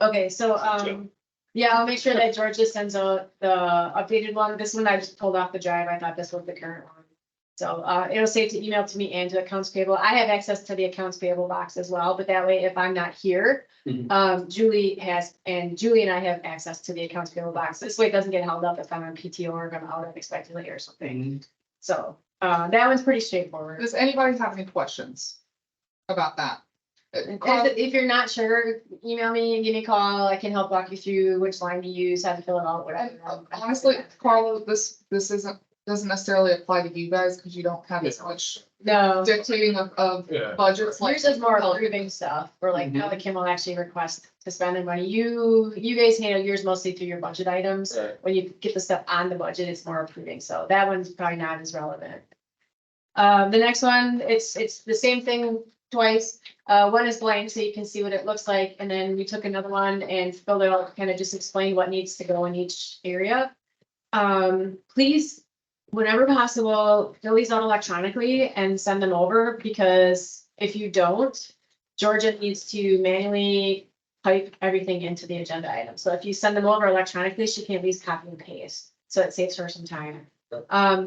Okay, so, yeah, I'll make sure that George just sends out the updated one. This one I just pulled off the drive. I thought this was the current one. So, it'll say to email to me and to accounts payable. I have access to the accounts payable box as well, but that way, if I'm not here, Julie and I have access to the accounts payable box. This way it doesn't get held up if I'm on PTO or if I'm out unexpectedly or something. So, that one's pretty straightforward. Does anybody have any questions about that? If you're not sure, email me and give me a call. I can help walk you through which line to use, how to fill it out, whatever. Honestly, Carla, this doesn't necessarily apply to you guys because you don't have as much No, dictating of budgets. Like yours is more approving stuff, or like how the Kim will actually request to spend the money. You guys handle yours mostly through your budget items. Right. When you get the stuff on the budget, it's more approving, so that one's probably not as relevant. The next one, it's the same thing twice. One is blank, so you can see what it looks like, and then we took another one and filled it out, kind of just explain what needs to go in each area. Please, whenever possible, fill these out electronically and send them over, because if you don't, Georgia needs to manually type everything into the agenda item. So if you send them over electronically, she can at least copy and paste, so it saves her some time.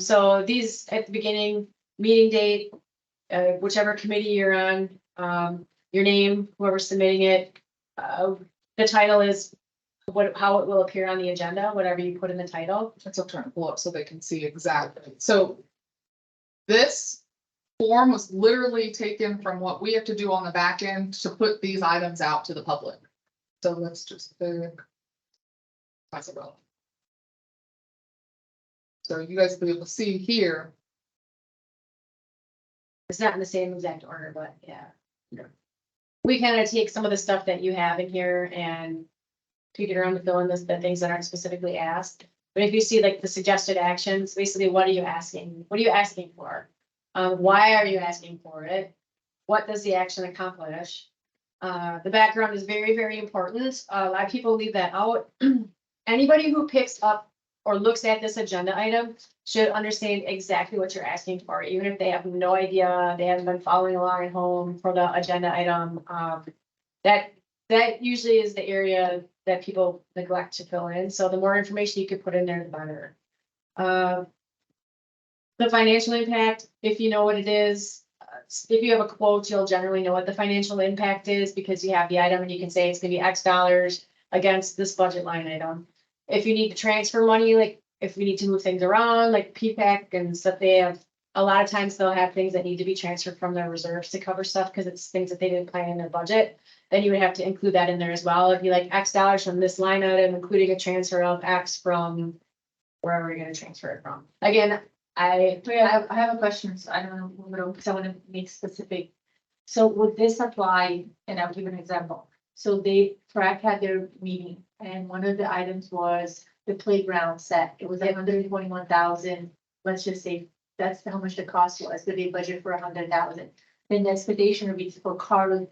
So these at the beginning, meeting date, whichever committee you're on, your name, whoever's submitting it, the title is how it will appear on the agenda, whatever you put in the title. I'm trying to pull up so they can see exactly. So this form was literally taken from what we have to do on the back end to put these items out to the public. So let's just pass it on. So you guys will be able to see here. It's not in the same exact order, but yeah. Yeah. We kind of take some of the stuff that you have in here and tweak it around to fill in the things that aren't specifically asked. But if you see like the suggested actions, basically, what are you asking? What are you asking for? Why are you asking for it? What does the action accomplish? The background is very, very important. A lot of people leave that out. Anybody who picks up or looks at this agenda item should understand exactly what you're asking for, even if they have no idea, they haven't been following along at home for the agenda item. That usually is the area that people neglect to fill in. So the more information you could put in there, the better. The financial impact, if you know what it is, if you have a quote, you'll generally know what the financial impact is because you have the item and you can say it's gonna be X dollars against this budget line item. If you need to transfer money, like if we need to move things around, like PPAC and stuff, they have, a lot of times they'll have things that need to be transferred from their reserves to cover stuff because it's things that they didn't plan in their budget. Then you would have to include that in there as well. It'd be like X dollars from this line item, including a transfer of X from wherever you're gonna transfer it from. Again, I have a question, so I don't know, because I want to make specific. So would this apply, and I'll give an example. So Track had their meeting, and one of the items was the playground set. It was 121,000. Let's just say that's how much the cost was, but they budget for 100,000. Then the expectation would be for Carla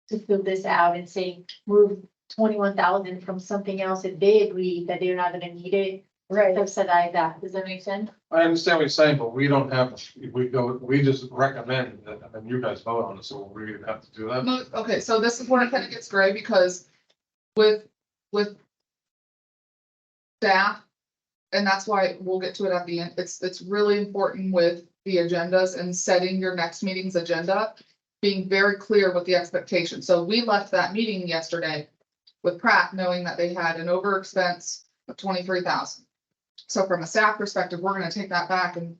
to fill this out and say, move 21,000 from something else if they agree that they're not gonna need it. right, Subsidize that. Does that make sense? I understand what you're saying, but we don't have, we just recommend that, and then you guys vote on it, so we have to do that. No, okay, so this is where it kind of gets gray because with staff, and that's why we'll get to it at the end. It's really important with the agendas and setting your next meeting's agenda, being very clear with the expectation. So we left that meeting yesterday with Pratt knowing that they had an over expense of 23,000. So from a staff perspective, we're gonna take that back and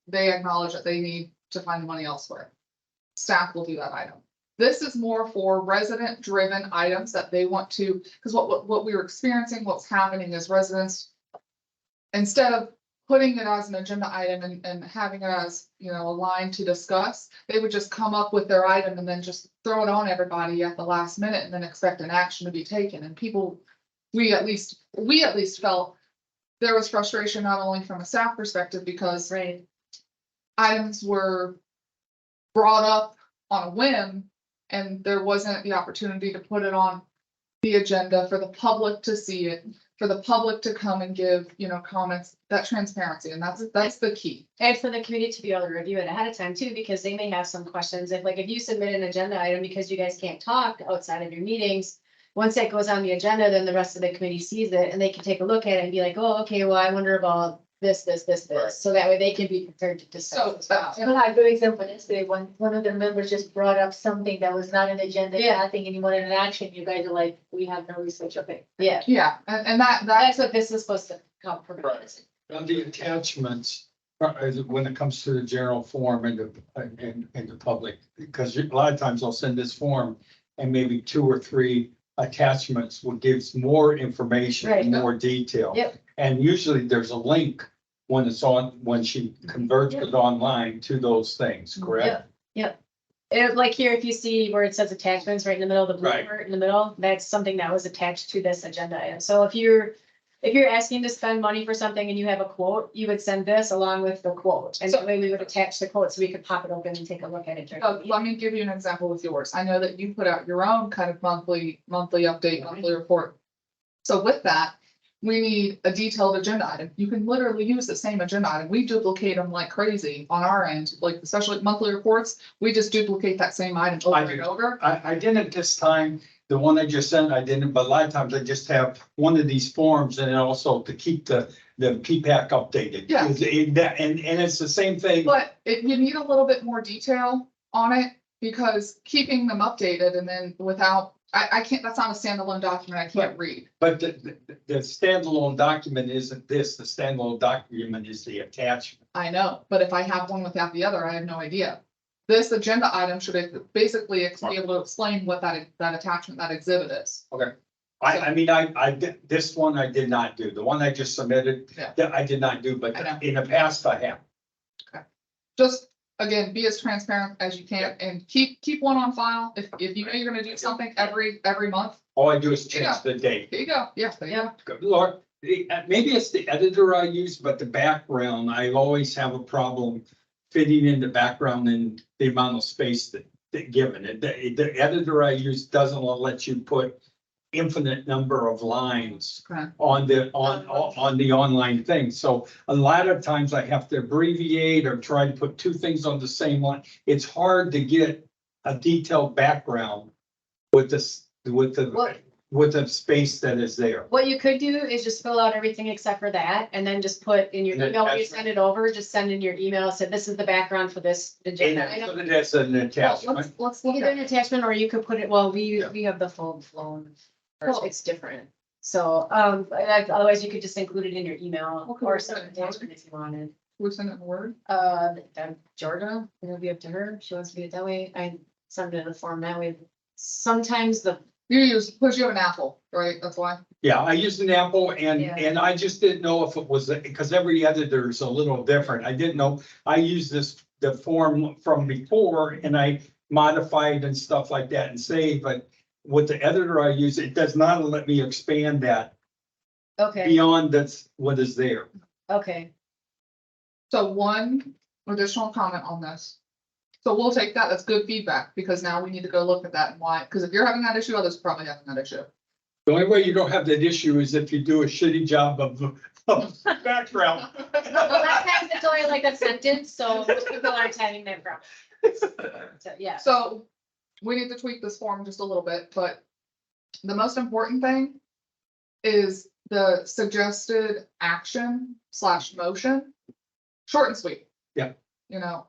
they acknowledge that they need to find the money elsewhere. Staff will do that item. This is more for resident driven items that they want to, because what we were experiencing, what's happening is residents, instead of putting it as an agenda item and having it as, you know, a line to discuss, they would just come up with their item and then just throw it on everybody at the last minute and then expect an action to be taken. And people, we at least felt there was frustration not only from a staff perspective because right. items were brought up on a whim and there wasn't the opportunity to put it on the agenda for the public to see it, for the public to come and give, comments, that transparency, and that's the key. And for the committee to be able to review it ahead of time too, because they may have some questions. If you submit an agenda item because you guys can't talk outside of your meetings, once that goes on the agenda, then the rest of the committee sees it and they can take a look at it and be like, oh, okay, well, I wonder about this. So that way they can be prepared to So discuss. as well. Well, a good example yesterday, one of the members just brought up something that was not an agenda, Yeah. nothing, and you wanted an action, you guys are like, we have no research of it. Yeah, Yeah, and that's that's what this is supposed to help provide. Right. On the attachments, when it comes to the general form and the public, because a lot of times I'll send this form and maybe 2 or 3 attachments will gives more information, Right. more detail. Yep. And usually there's a link when she converts it online to those things, correct? Like here, if you see where it says attachments right in the middle, the blue Right. part in the middle, that's something that was attached to this agenda item. So if you're asking to spend money for something and you have a quote, you would send this along with the quote. And that way we would attach the quote so we could pop it open and take a look at it. during the meeting. let me give you an example with yours. I know that you put out your own kind of monthly update, monthly report. So with that, we need a detailed agenda item. You can literally use the same agenda item. We duplicate them like crazy on our end, like especially monthly reports. We just duplicate that same item over I and do. over. I didn't this time, the one I just sent, I didn't, but a lot of times I just have one of these forms and then also to keep the PPAC updated. Yeah. And it's the same thing. But you need a little bit more detail on it because keeping them updated and then without, I can't, that's not a standalone document. I can't read. But the standalone document isn't this, the standalone document is the attachment. I know, but if I have one without the other, I have no idea. This agenda item should basically be able to explain what that attachment, that exhibit is. I mean, I did, this one I did not do, the one I just submitted, Yeah. that I did not do, but I know. in the past I have. Just, again, be as transparent as you can and keep one on file. If you know you're gonna do something every month, All I do is Yeah. change the date. there you go. Yeah, there you go. Good Lord, maybe it's the editor I use, but the background, I always have a problem fitting in the background and the amount of space that given it. The editor I use doesn't let you put infinite number of lines Okay. on the online thing. So a lot of times I have to abbreviate or try to put 2 things on the same line. It's hard to get a detailed background with this, with the space that is there. What you could do is just fill out everything except for that, and then just put in your And then email, when you attach- send it over, just send in your email, say this is the background for this And agenda I item. put it as an Well, attachment. let's look Either at an attachment, or you could put it, well, we Yeah. have the full blown, Cool. it's different. So, otherwise you could just include it in your email, Okay. or send an attachment if you wanted. we send it in Word. Georgia, it'll be up to her, she wants to do it that way, I send it in a form that way. Sometimes Because you have an Apple, right? That's why. Yeah, I used an Apple Yeah. and I just didn't know if it was, because every editor is a little different. I didn't know. I used the form from before and I modified and stuff like that and saved, but with the editor I use, it does not let me expand that Okay, beyond what is there. okay, So one additional comment on this. So we'll take that. That's good feedback because now we need to go look at that and why. Because if you're having that issue, others are probably having that issue. The only way you don't have that issue is if you do a shitty job of background. well, last time it's only like a sentence, so most people aren't having that problem. So, yeah. So we need to tweak this form just a little bit, but the most important thing is the suggested action / motion. Short and sweet. Yeah.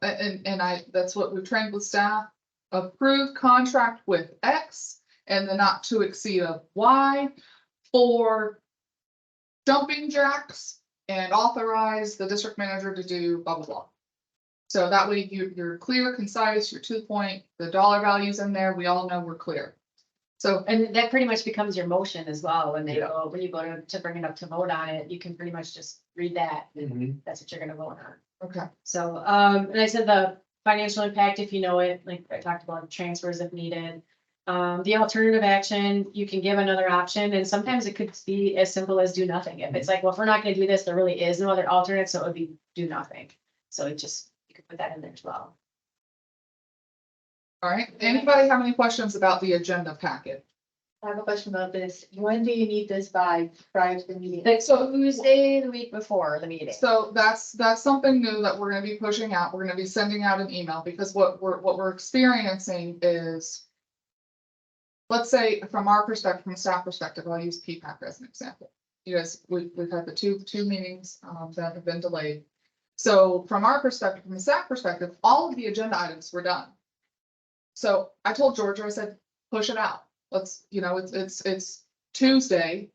And that's what we've trained with staff. Approved contract with X and the not to exceed of Y for jumping jacks and authorize the district manager to do blah, blah, blah. So that way you're clear, concise, you're to the point, the dollar values in there, we all know we're clear. So, And that pretty much becomes your motion as well, when Yeah. when you go to bring it up to vote on it, you can pretty much just read that, and that's what you're gonna vote on. okay, So, and I said the financial impact, if you know it, like I talked about, transfers if needed. The alternative action, you can give another option, and sometimes it could be as simple as do nothing. If it's like, well, if we're not gonna do this, there really is no other alternate, so it would be do nothing. So you could put that in there as well. all right. Anybody have any questions about the agenda packet? I have a question about this. When do you need this by prior to the meeting? Like, so Tuesday, the week before the meeting. So that's something new that we're gonna be pushing out. We're gonna be sending out an email because what we're experiencing is. Let's say from our perspective, from a staff perspective, I'll use PPAC as an example. You guys, we've had the two meetings that have been delayed. So from our perspective, from the staff perspective, all of the agenda items were done. So I told Georgia, I said, push it out. Let's, it's Tuesday.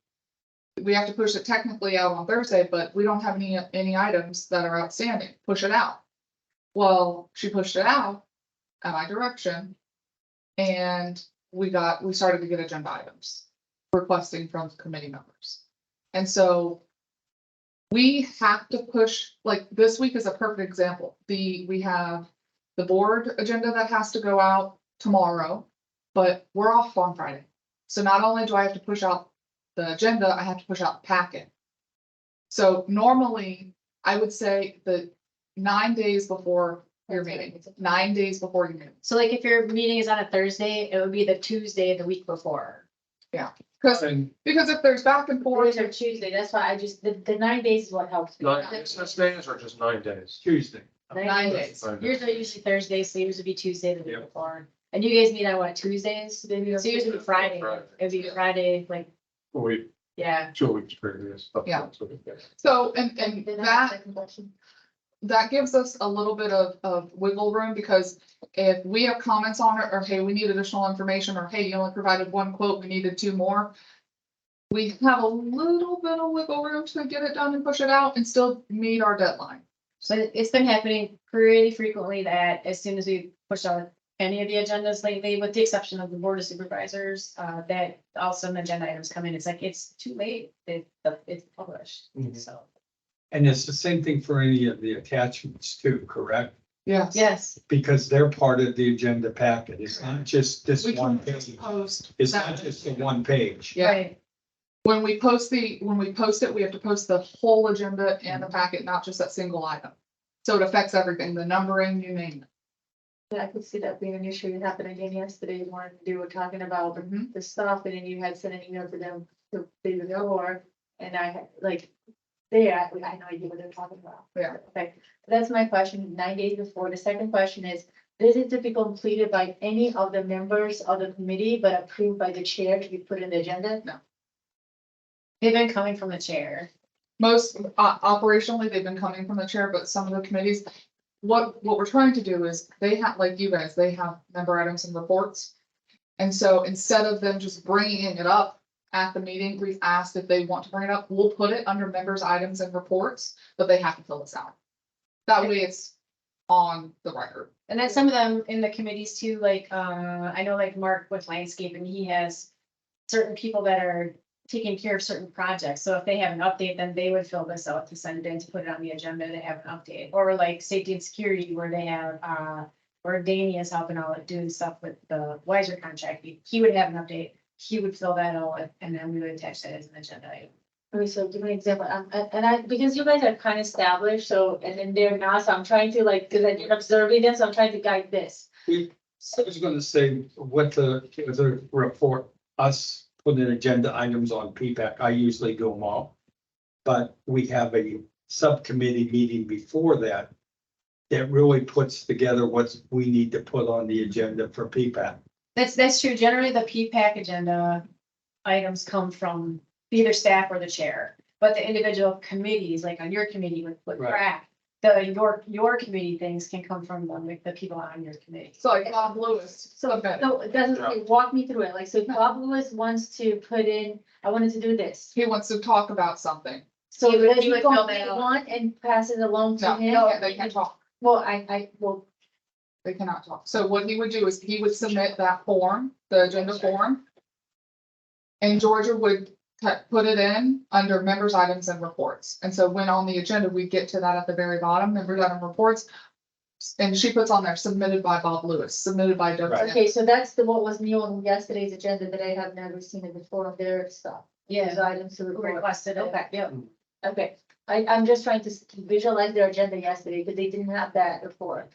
We have to push it technically out on Thursday, but we don't have any items that are outstanding. Push it out. Well, she pushed it out at my direction. And we started to get agenda items requesting from committee members. And so we have to push, like this week is a perfect example. We have the board agenda that has to go out tomorrow, but we're off on Friday. So not only do I have to push out the agenda, I have to push out the packet. So normally I would say that 9 days before your meeting, 9 days before your meeting. So like if your meeting is on a Thursday, it would be the Tuesday the week before. Because if there's back and forth, Thursday or Tuesday, that's why I just, the 9 days is what helps me. 9 business days or just 9 days? Tuesday. 9 days. Yours are usually Thursdays, so yours would be Tuesday the week Yep. before. And you guys meet on what, Tuesdays? So yours would be Friday. It'd be Friday, like, We, yeah. 2 weeks previous. Yeah. That's what it is. So, and Then I have a that, second question. that gives us a little bit of wiggle room, because if we have comments on it, or hey, we need additional information, or hey, you only provided 1 quote, we needed 2 more. We have a little bit of wiggle room to get it done and push it out and still meet our deadline. So it's been happening pretty frequently that as soon as we push out any of the agendas lately, with the exception of the board of supervisors, that all of a sudden agenda items come in. It's like, it's too late. It's published, Mhm. so. And it's the same thing for any of the attachments too, correct? Yes. Yes, Because they're part of the agenda packet. It's not just this We one can page. post. It's that. not just the one page. Yeah. right. When we post it, we have to post the whole agenda and the packet, not just that single item. So it affects everything, the numbering, you name it. Yeah, I could see that being an issue. It happened again yesterday when they were talking about Mhm. the stuff, and then you had sent an email to them to they would go or, and I had like. I had no idea what they're talking about. Yeah. Okay, that's my question, 9 days before. The second question is it to be completed by any of the members of the committee, but approved by the chair to be put in the agenda? No. They've been coming from the chair. Most operationally, they've been coming from the chair, but some of the committees, what we're trying to do is they have, like you guys, they have member items and reports. And so instead of them just bringing it up at the meeting, we've asked if they want to bring it up, we'll put it under members items and reports, but they have to fill this out. That way it's on the record. And then some of them in the committees too, like, I know like Mark with landscaping, he has certain people that are taking care of certain projects. So if they have an update, then they would fill this out to send it in to put it on the agenda to have an update. Or like safety and security where they have, where Danny is helping out doing stuff with the Wiser contract. He would have an update. He would fill that out and then we would attach that as an agenda item. Okay, so give me an example, because you guys are kind of established, so, and then they're not, so I'm trying to like, because I'm observing this, so I'm trying to guide this. I was gonna say, what the report, us putting agenda items on PPAC, I usually do them all. But we have a subcommittee meeting before that really puts together what we need to put on the agenda for PPAC. That's true. Generally, the PPAC agenda items come from either staff or the chair. But the individual committees, like on your committee with Right. crack, your committee things can come from the people on your committee. So like Bob Lewis, okay, So it doesn't, walk me through it, like, so Bob Lewis wants to put in, I wanted to do this. he wants to talk about something. So You would- does you he would fill go that out. one and pass it along to No, him? they can't talk. Well, well, They cannot talk. So what he would do is he would submit that form, the agenda form. And Georgia would put it in under members items and reports. And so when on the agenda, we get to that at the very bottom, members item reports. And she puts on there submitted by Bob Lewis, submitted by Doug. Right. okay, so that's what was new on yesterday's agenda that I have never seen it before of their stuff. Yeah. Those items to report. Requested it. Okay. Yep. Okay, I'm just trying to visualize their agenda yesterday, because they didn't have that before.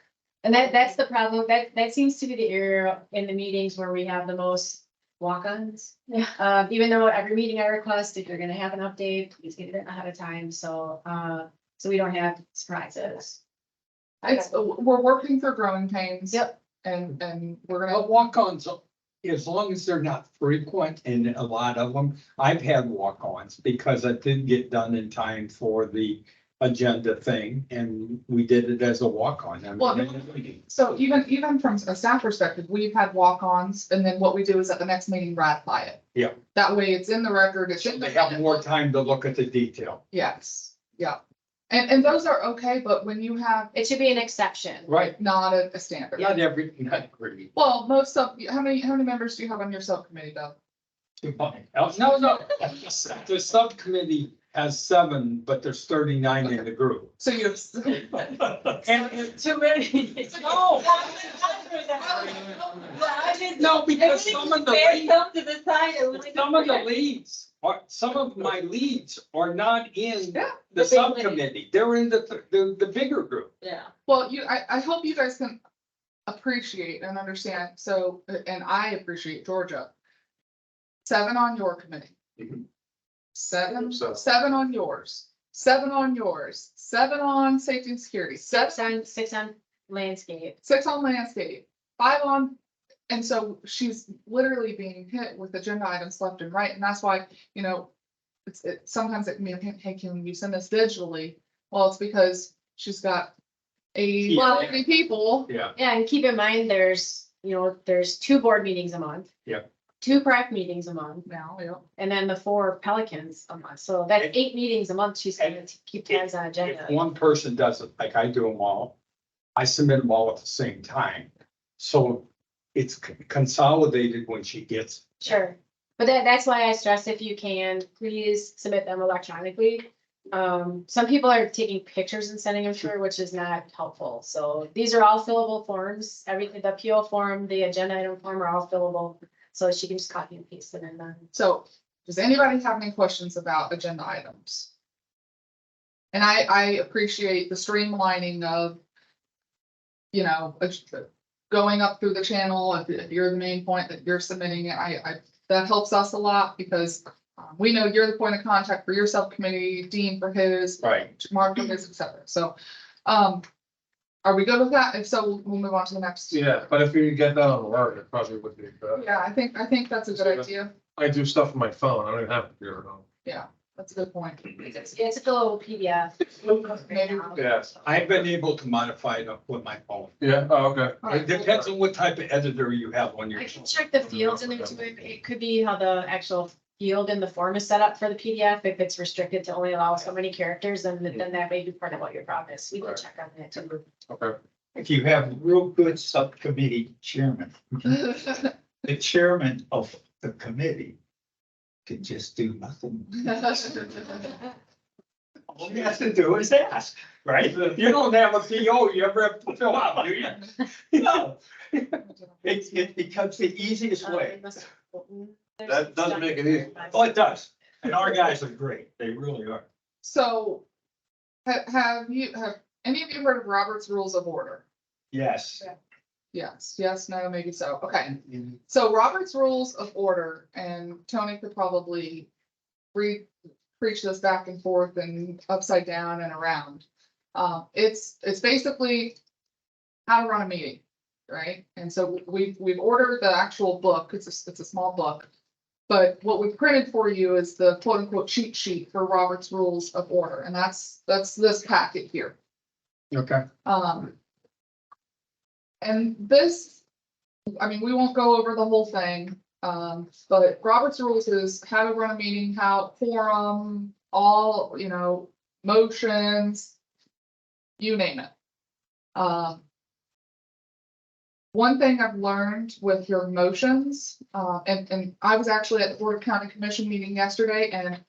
And that's the problem. That seems to be the area in the meetings where we have the most, walk-ons. Yeah. Even though every meeting I request, if you're gonna have an update, please get it ahead of time, so, so we don't have surprises. It's, we're working through growing pains. Yep. And we're Well, gonna, walk-ons, as long as they're not frequent, and a lot of them, I've had walk-ons because it didn't get done in time for the agenda thing, and we did it as a walk-on. I Well, mean, so even from a staff perspective, we've had walk-ons, and then what we do is at the next meeting ratify it. Yeah. That way it's in the record, it's in the. They have more time to look at the detail. Yes, yeah. And those are okay, but when you have, It should be an exception. Right, not a standard. not every, not every. Well, how many members do you have on your subcommittee though? No, the subcommittee has 7, but there's 39 in the group. So you. And Too many. no, no, because some of the leads, Come to the side. and we- some of my leads are not in Yeah. the The big subcommittee. They're in the bigger group. Yeah. Well, I hope you guys can appreciate and understand, so, and I appreciate Georgia. 7 on your committee. Mhm. Seven, So- 7 on yours, 7 on yours, 7 on safety and security, 6 on landscape. 6 on landscape, 5 on. And so she's literally being hit with agenda items left and right, and that's why, sometimes it can be, hey, can you send this digitally? Well, it's because she's got 80 Yeah. 80 people. Yeah. Yeah, and keep in mind, there's 2 board meetings a month. Yep. 2 PrAC meetings a month, Now, yeah. and then the 4 Pelicans a month, so that's 8 meetings a month she's gonna keep tabs on If agenda. one person does it, like I do them all, I submit them all at the same time. So it's consolidated when she gets. it. Sure, but that's why I stress, if you can, please submit them electronically. Some people are taking pictures and sending them to her, which is not helpful, so these are all fillable forms, everything, the PO form, the agenda item form are all fillable. So she can just copy and paste it in then. So, does anybody have any questions about agenda items? And I appreciate the streamlining of, going up through the channel, if you're the main point that you're submitting it, that helps us a lot, because we know you're the point of contact for your subcommittee, Dean for his, Right. Mark for his, et cetera. So, are we good with that? If so, we'll move on to the next. Yeah, but if you get that on the word, it probably would be, Yeah, I think that's a good idea. I do stuff on my phone, I don't even have a computer at home. Yeah, that's a good point. It's a little PDF. Maybe. Yes, I've been able to modify it up with my phone. yeah, oh, okay. It depends on what type of editor you have on your. I can check the fields in there too. It could be how the actual field in the form is set up for the PDF. If it's restricted to only allow so many characters, then that may be part of what your problem is. We can Right. check on that too. Okay. If you have real good subcommittee chairman, the chairman of the committee can just do nothing. All you have to do is ask, right? You don't have a PO, you ever have to fill out, do you? No. It becomes the easiest way. That doesn't make it easy. Oh, it does. And our guys are great. They really are. So, have any of you heard of Robert's Rules of Order? Yes. Yes, no, maybe so. Okay, so Robert's Rules of Order, and Tony could probably preach this back and forth and upside down and around. It's basically how to run a meeting, right? And so we've ordered the actual book. It's a small book. But what we printed for you is the quote unquote cheat sheet for Robert's Rules of Order, and that's this packet here. Okay. And this, we won't go over the whole thing, but Robert's Rules is how to run a meeting, how quorum, all, motions, you name it. One thing I've learned with your motions, and I was actually at the Board of County Commission meeting yesterday, and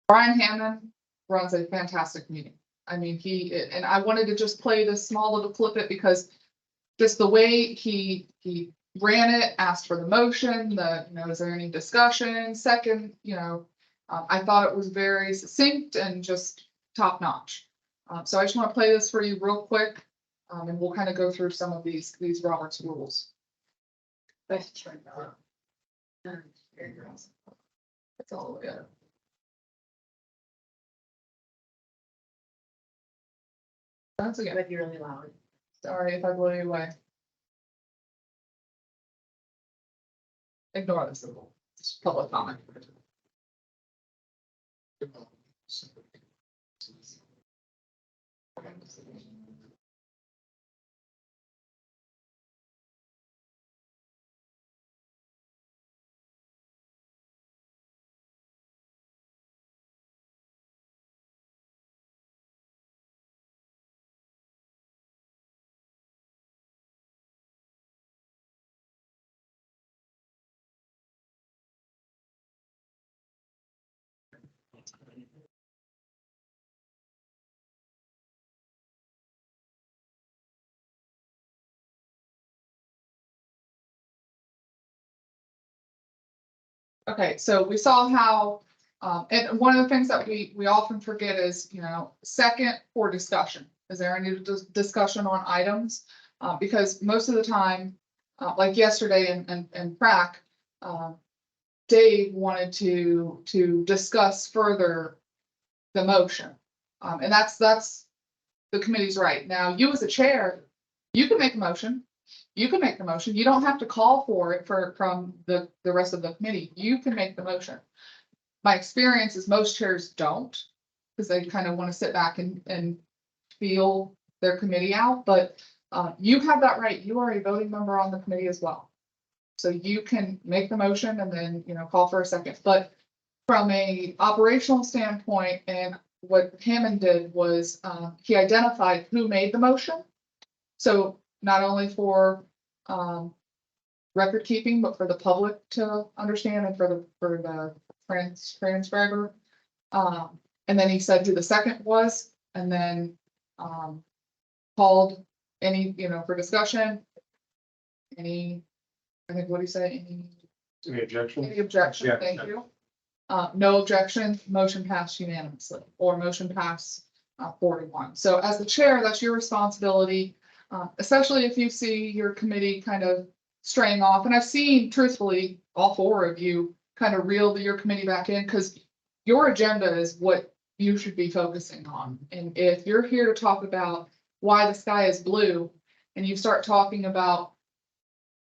Brian Hammond runs a fantastic meeting. And I wanted to just play this small little clip because just the way he ran it, asked for the motion, is there any discussion, second, I thought it was very succinct and just top notch. So I just want to play this for you real quick. And we'll kind of go through some of these Robert's rules. That's all the way up. That's It again, would be really loud. sorry if I blow you away. Ignore this, it's public comment. Okay, so we saw how, and one of the things that we often forget is, second for discussion. Is there any discussion on items? Because most of the time, like yesterday in prac, Dave wanted to discuss further the motion. And that's the committee's right. Now, you as a chair, you can make a motion. You can make the motion. You don't have to call for it from the rest of the committee. You can make the motion. My experience is most chairs don't, because they kind of want to sit back and feel their committee out, but you have that right. You are a voting member on the committee as well. So you can make the motion and then, call for a second. But from a operational standpoint, and what Hammond did was he identified who made the motion. So not only for record keeping, but for the public to understand and for the transcriber. And then he said who the second was, and then called any, for discussion. I think, what do you say? Any objection? Any objection? Thank you. No objection, motion passed unanimously, or motion passed 4-1. So as the chair, that's your responsibility, especially if you see your committee kind of straying off. And I've seen, truthfully, all four of you kind of reel your committee back in, because your agenda is what you should be focusing on. And if you're here to talk about why the sky is blue, and you start talking about,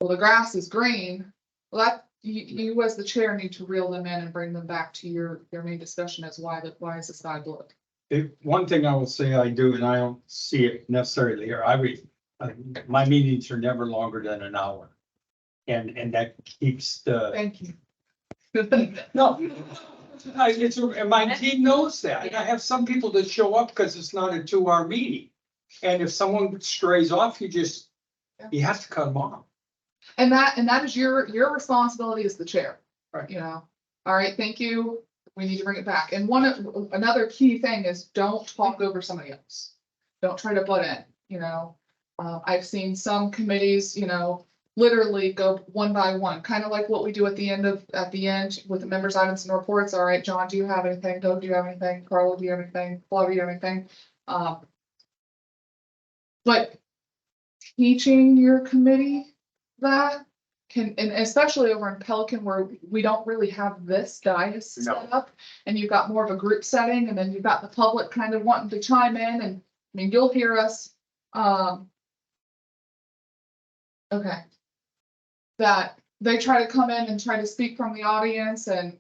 well, the grass is green, well, that you as the chair need to reel them in and bring them back to your main discussion as why is the sky blue? One thing I will say I do, and I don't see it necessarily here, my meetings are never longer than an hour. And that keeps the, Thank you. no. And my team knows that, and I have some people that show up because it's not a 2-hour meeting. And if someone strays off, you have to cut them off. And that is your responsibility as the chair. Right. All right, thank you. We need to bring it back. And another key thing is don't talk over somebody else. Don't try to butt in, I've seen some committees, literally go one by one, kind of like what we do at the end with the members' items and reports. All right, John, do you have anything? Doug, do you have anything? Carla, do you have anything? Flavia, do you have anything? But teaching your committee that and especially over in Pelican, where we don't really have this dais set up, and you've got more of a group setting, and then you've got the public kind of wanting to chime in, and I mean, you'll hear us. Okay. That they try to come in and try to speak from the audience, and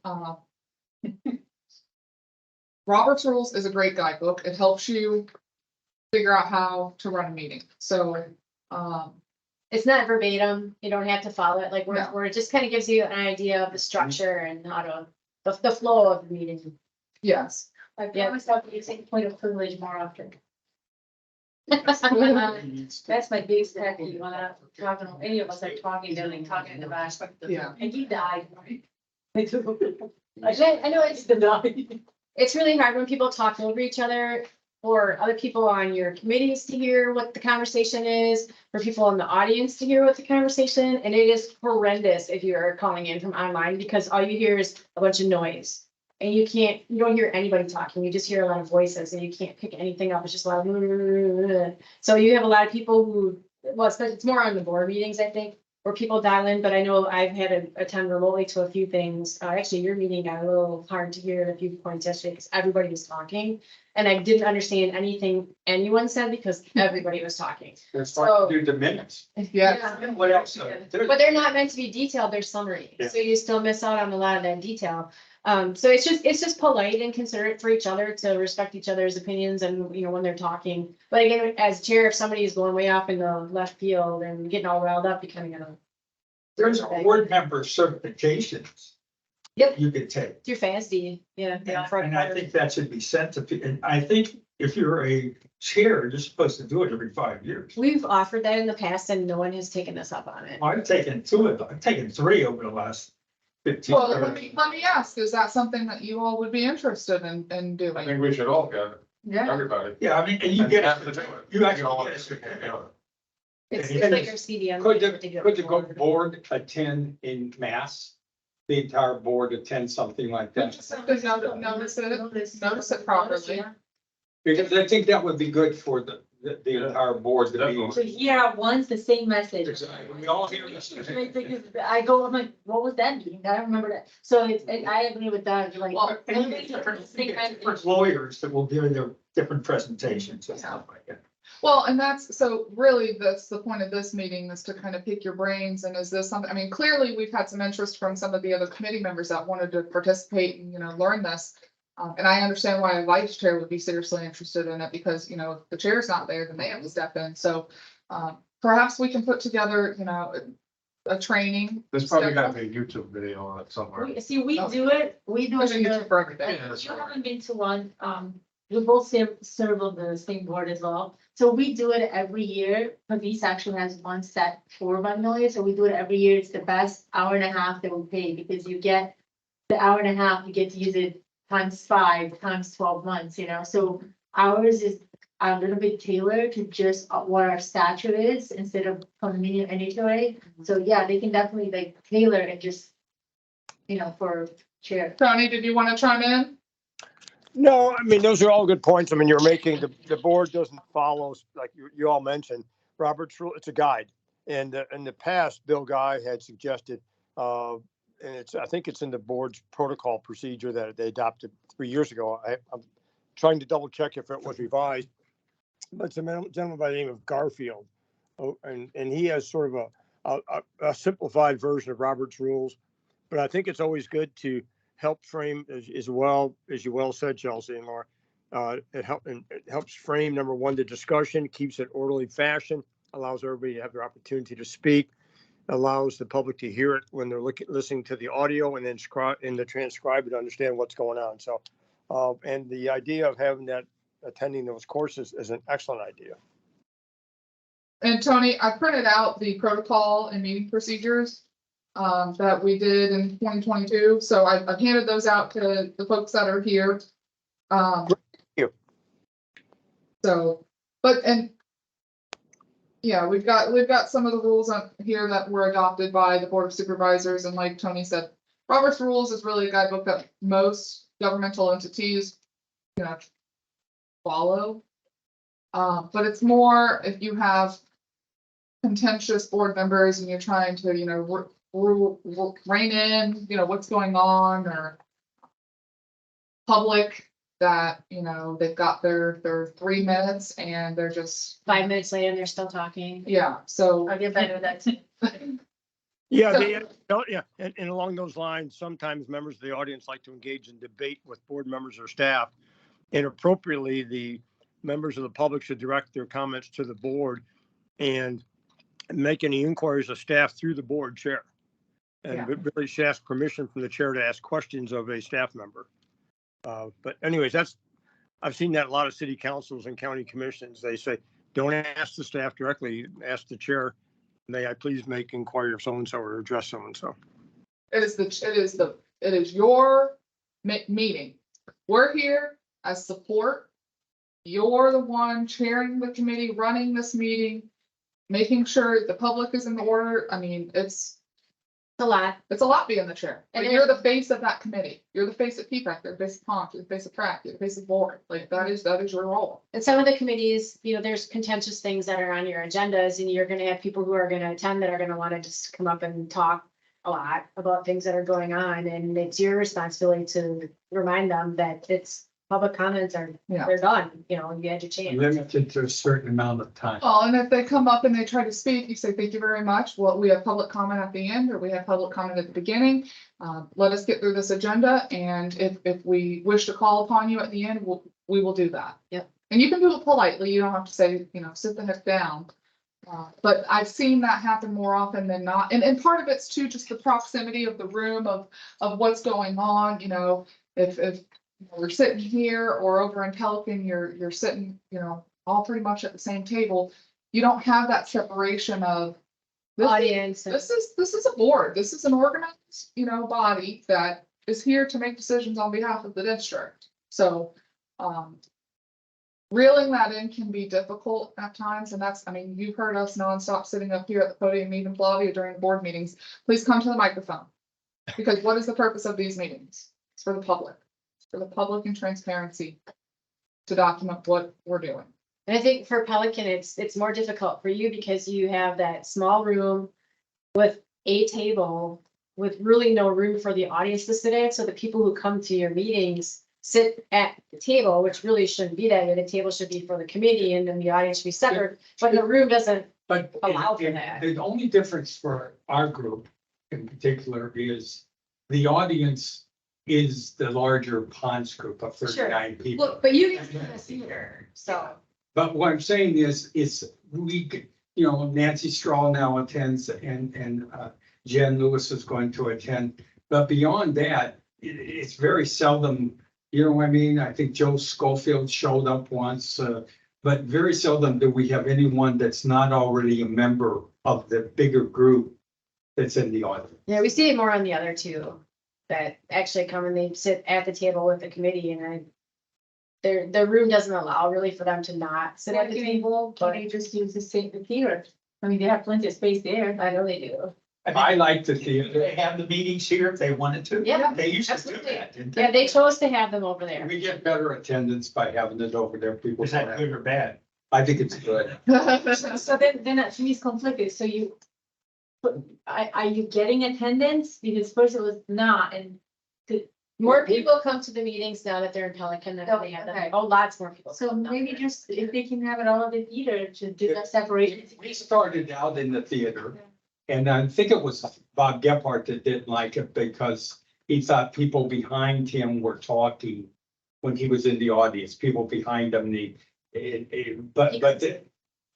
Robert's Rules is a great guidebook. It helps you figure out how to run a meeting. So It's not verbatim. You don't have to follow it, like No. where it just kind of gives you an idea of the structure and how to, the flow of the meeting. yes. I promise I'll be taking point of privilege more often. That's my biggest pet peeve when I'm talking, any of us are talking, they're like talking in the back. Yeah. And he died. I know it's really hard when people talk over each other, for other people on your committees to hear what the conversation is, for people in the audience to hear what the conversation, and it is horrendous if you're calling in from online, because all you hear is a bunch of noise. And you don't hear anybody talking, you just hear a lot of voices, and you can't pick anything up, it's just loud. So you have a lot of people who, well, it's more on the board meetings, I think, where people dial in, but I know I've had to attend remotely to a few things. Actually, your meeting got a little hard to hear at a few points yesterday because everybody was talking. And I didn't understand anything anyone said because everybody was talking. It's hard to do the minutes. Yeah. What else? But they're not meant to be detailed, they're summary, Yeah. so you still miss out on a lot of that detail. So it's just polite and considerate for each other to respect each other's opinions and, you know, when they're talking. But again, as chair, if somebody is going way off in the left field and getting all riled up, you kind of gotta, There's board member certifications. Yep. You could take. through FASD, yeah. they offer And I think that should be sent to, and I think if you're a chair, you're supposed to do it every 5 years. We've offered that in the past and no one has taken us up on it. I've taken 2 of them, I've taken 3 over the last 15. Well, let me ask, is that something that you all would be interested in I doing? think we should all get it, Yeah. everybody. Yeah, I mean, and you And get, have to do it. you actually all get a have to certificate. do it. It's And like our CDM. Could the board attend in mass? The entire board attend something like that? Just simply notice it properly. Because I think that would be good for the entire board to Definitely. So here at once, the same message. be. We all hear this. I go, I'm like, what was that meeting? I don't remember that. So it's, I agree with that, like. Well, And you get different lawyers that will give their different presentations and stuff like that. Well, and so really, that's the point of this meeting, is to kind of pick your brains, and is this something, I mean, clearly, we've had some interest from some of the other committee members that wanted to participate and, learn this. And I understand why a vice chair would be seriously interested in it, because, if the chair's not there, then they have to step in, so perhaps we can put together, a training. There's probably gotta be a YouTube video on it somewhere. We do it, we do There's a it. YouTube for everything. Yeah, that's You right. haven't been to one, we both serve on the same board as well. So we do it every year. Police actually has one set for Magnolia, so we do it every year. It's the best hour and a half that we pay, because you get the hour and a half, you get to use it times 5, times 12 months, so ours is a little bit tailored to just what our statute is instead of condominium and HOA. So yeah, they can definitely like tailor and just, for chair. Tony, did you want to chime in? No, I mean, those are all good points. I mean, you're making, the board doesn't follow, like you all mentioned, Robert's rule, it's a guide. And in the past, Bill Guy had suggested, and I think it's in the board's protocol procedure that they adopted 3 years ago. I'm trying to double check if it was revised. But it's a gentleman by the name of Garfield. Oh, and he has sort of a simplified version of Robert's rules. But I think it's always good to help frame, as well, as you well said, Chelsea and Laura, it helps frame, number one, the discussion, keeps it orderly fashion, allows everybody to have their opportunity to speak, allows the public to hear it when they're listening to the audio, and then transcribe it to understand what's going on. So, and the idea of having that, attending those courses is an excellent idea. And Tony, I printed out the protocol and meeting procedures that we did in 2022. So I've handed those out to the folks that are here. Thank you. So, yeah, we've got some of the rules on here that were adopted by the Board of Supervisors, and like Tony said, Robert's Rules is really a guidebook that most governmental entities, follow. But it's more if you have contentious board members and you're trying to, rein in, what's going on, or public that, they've got their 3 minutes and they're just, 5 minutes later, and they're still talking. yeah, so. I'll get better with that too. Yeah, and along those lines, sometimes members of the audience like to engage in debate with board members or staff. And appropriately, the members of the public should direct their comments to the board and make any inquiries of staff through the board chair. And really should ask permission from the chair to ask questions of a staff member. But anyways, I've seen that a lot of city councils and county commissions. They say, don't ask the staff directly, ask the chair. May I please make inquiry of so-and-so or address so-and-so? It is your meeting. We're here as support. You're the one chairing the committee, running this meeting, making sure the public is in the order. I mean, a lot. It's a lot being the chair, And and you're the face of that committee. You're the face of PPAC, you're the face of POMC, you're the face of track, you're the face of board. Like that is your role. And some of the committees, there's contentious things that are on your agendas and you're gonna have people who are gonna attend that are gonna wanna just come up and talk a lot about things that are going on. And it's your responsibility to remind them that it's public comments are, Yeah. they're done, you had your chance. Limited to a certain amount of time. Well, and if they come up and they try to speak, you say, thank you very much. Well, we have public comment at the end, or we have public comment at the beginning. Let us get through this agenda, and if we wish to call upon you at the end, we will do that. Yep. And you can do it politely. You don't have to say, sit the heck down. But I've seen that happen more often than not. And part of it's too, just the proximity of the room of what's going on, if we're sitting here or over in Pelican, you're sitting, all pretty much at the same table. You don't have that separation of Audience. this is a board. This is an organized, body that is here to make decisions on behalf of the district. So, reeling that in can be difficult at times, and you've heard us nonstop sitting up here at the podium, even Flavia during board meetings. Please come to the microphone. Because what is the purpose of these meetings? It's for the public. For the public and transparency to document what we're doing. And I think for Pelican, it's more difficult for you because you have that small room with a table with really no room for the audience to sit at. So the people who come to your meetings sit at the table, which really shouldn't be that way. The table should be for the committee and then the audience should be separate, but the room doesn't. But Allow for that. the only difference for our group in particular is the audience is the larger Ponds group of 39 people. Look, but you get to the theater, so. But what I'm saying is Nancy Straw now attends and Jen Lewis is going to attend. But beyond that, it's very seldom, you know what I mean? I think Joe Schofield showed up once, but very seldom do we have anyone that's not already a member of the bigger group that's in the audience. Yeah, we see it more on the other two that actually come and they sit at the table with the committee and their room doesn't allow really for them to not sit at the table, Can but they just use the theater? They have plenty of space there. I know they do. I like the They theater. have the meetings here if they wanted to. Yeah, They used to do absolutely. that, didn't Yeah, they chose to have them over there. We get better attendance by having it over there. People. Was that good or bad? I think it's good. So then that to me is conflicted. So are you getting attendance? Because first it was not, and More people come to the meetings now that they're in Pelican than they have. Okay. Oh, lots more people. so come down maybe there. just if they can have it all at the theater to do that separation. We started out in the theater, and I think it was Bob Gephardt that didn't like it because he thought people behind him were talking when he was in the audience, people behind him,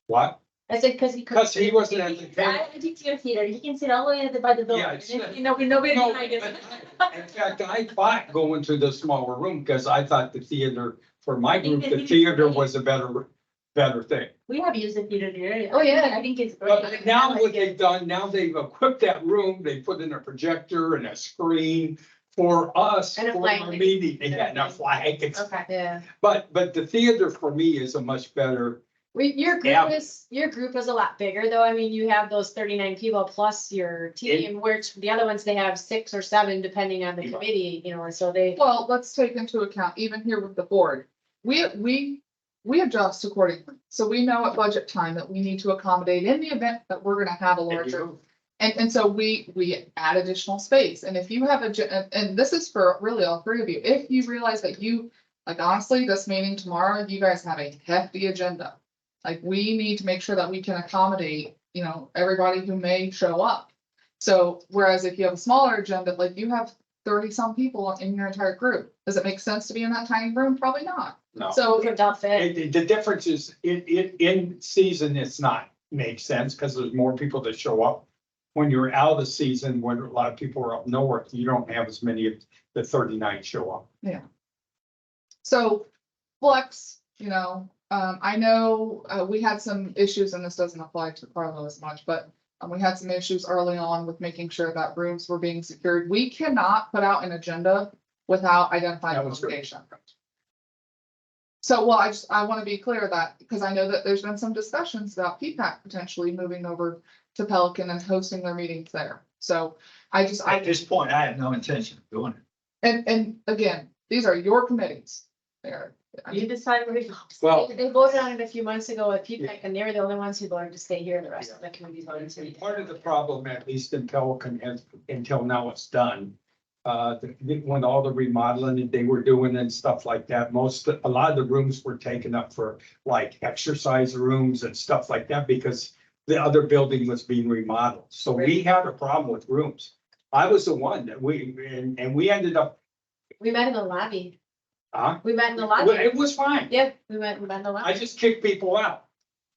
what? I said, because he. Because he wasn't at the table. I did your theater. He can sit all the way by the door. Yeah, And it's- if, nobody No, behind him. but in fact, I fought going to the smaller room because I thought the theater, for my think group, that the he's theater great. was a better thing. We have used the theater there. Oh, yeah. I think it's great. But now what they've done, now they've equipped that room, they put in a projector and a screen for us, And a for flag. our meeting, and a flag. Okay, yeah. But the theater for me is a much better, Your Yeah. group is a lot bigger though. I mean, you have those 39 people plus your team, which the other ones, they have 6 or 7 depending on the Yeah. committee, and so they. Well, let's take into account, even here with the board, we adjust accordingly. So we know at budget time that we need to accommodate in the event that we're gonna have a larger. And so we add additional space. And if you have and this is for really all 3 of you, if you realize that like honestly, this meeting tomorrow, you guys have a hefty agenda. Like we need to make sure that we can accommodate, everybody who may show up. So whereas if you have a smaller agenda, like you have 30 some people in your entire group, does it make sense to be in that tiny room? Probably not. no. So Don't fit. The difference is, in season, it's not, makes sense, because there's more people that show up. When you're out of the season, when a lot of people are up north, you don't have as many of the 39 show up. So flex, I know we had some issues, and this doesn't apply to Carlo as much, but we had some issues early on with making sure that rooms were being secured. We cannot put out an agenda without identifying That the was good. location. So, well, I want to be clear that, because I know that there's been some discussions about PPAC potentially moving over to Pelican and hosting their meetings there. So I just, At this point, I have no intention of doing it. and again, these are your committees. They're, You decide where it goes. Well, They voted on it a few months ago at PPAC, and they were the only ones who voted to stay here, the rest of the committees voted to. part of the problem, at least in Pelican, until now it's done. When all the remodeling that they were doing and stuff like that, a lot of the rooms were taken up for like exercise rooms and stuff like that because the other building was being remodeled. So we had a problem with rooms. I was the one that and we ended up, We met in the lobby. huh? We met in the Well, lobby. it was fine. Yep, we met in the I lobby. just kicked people out.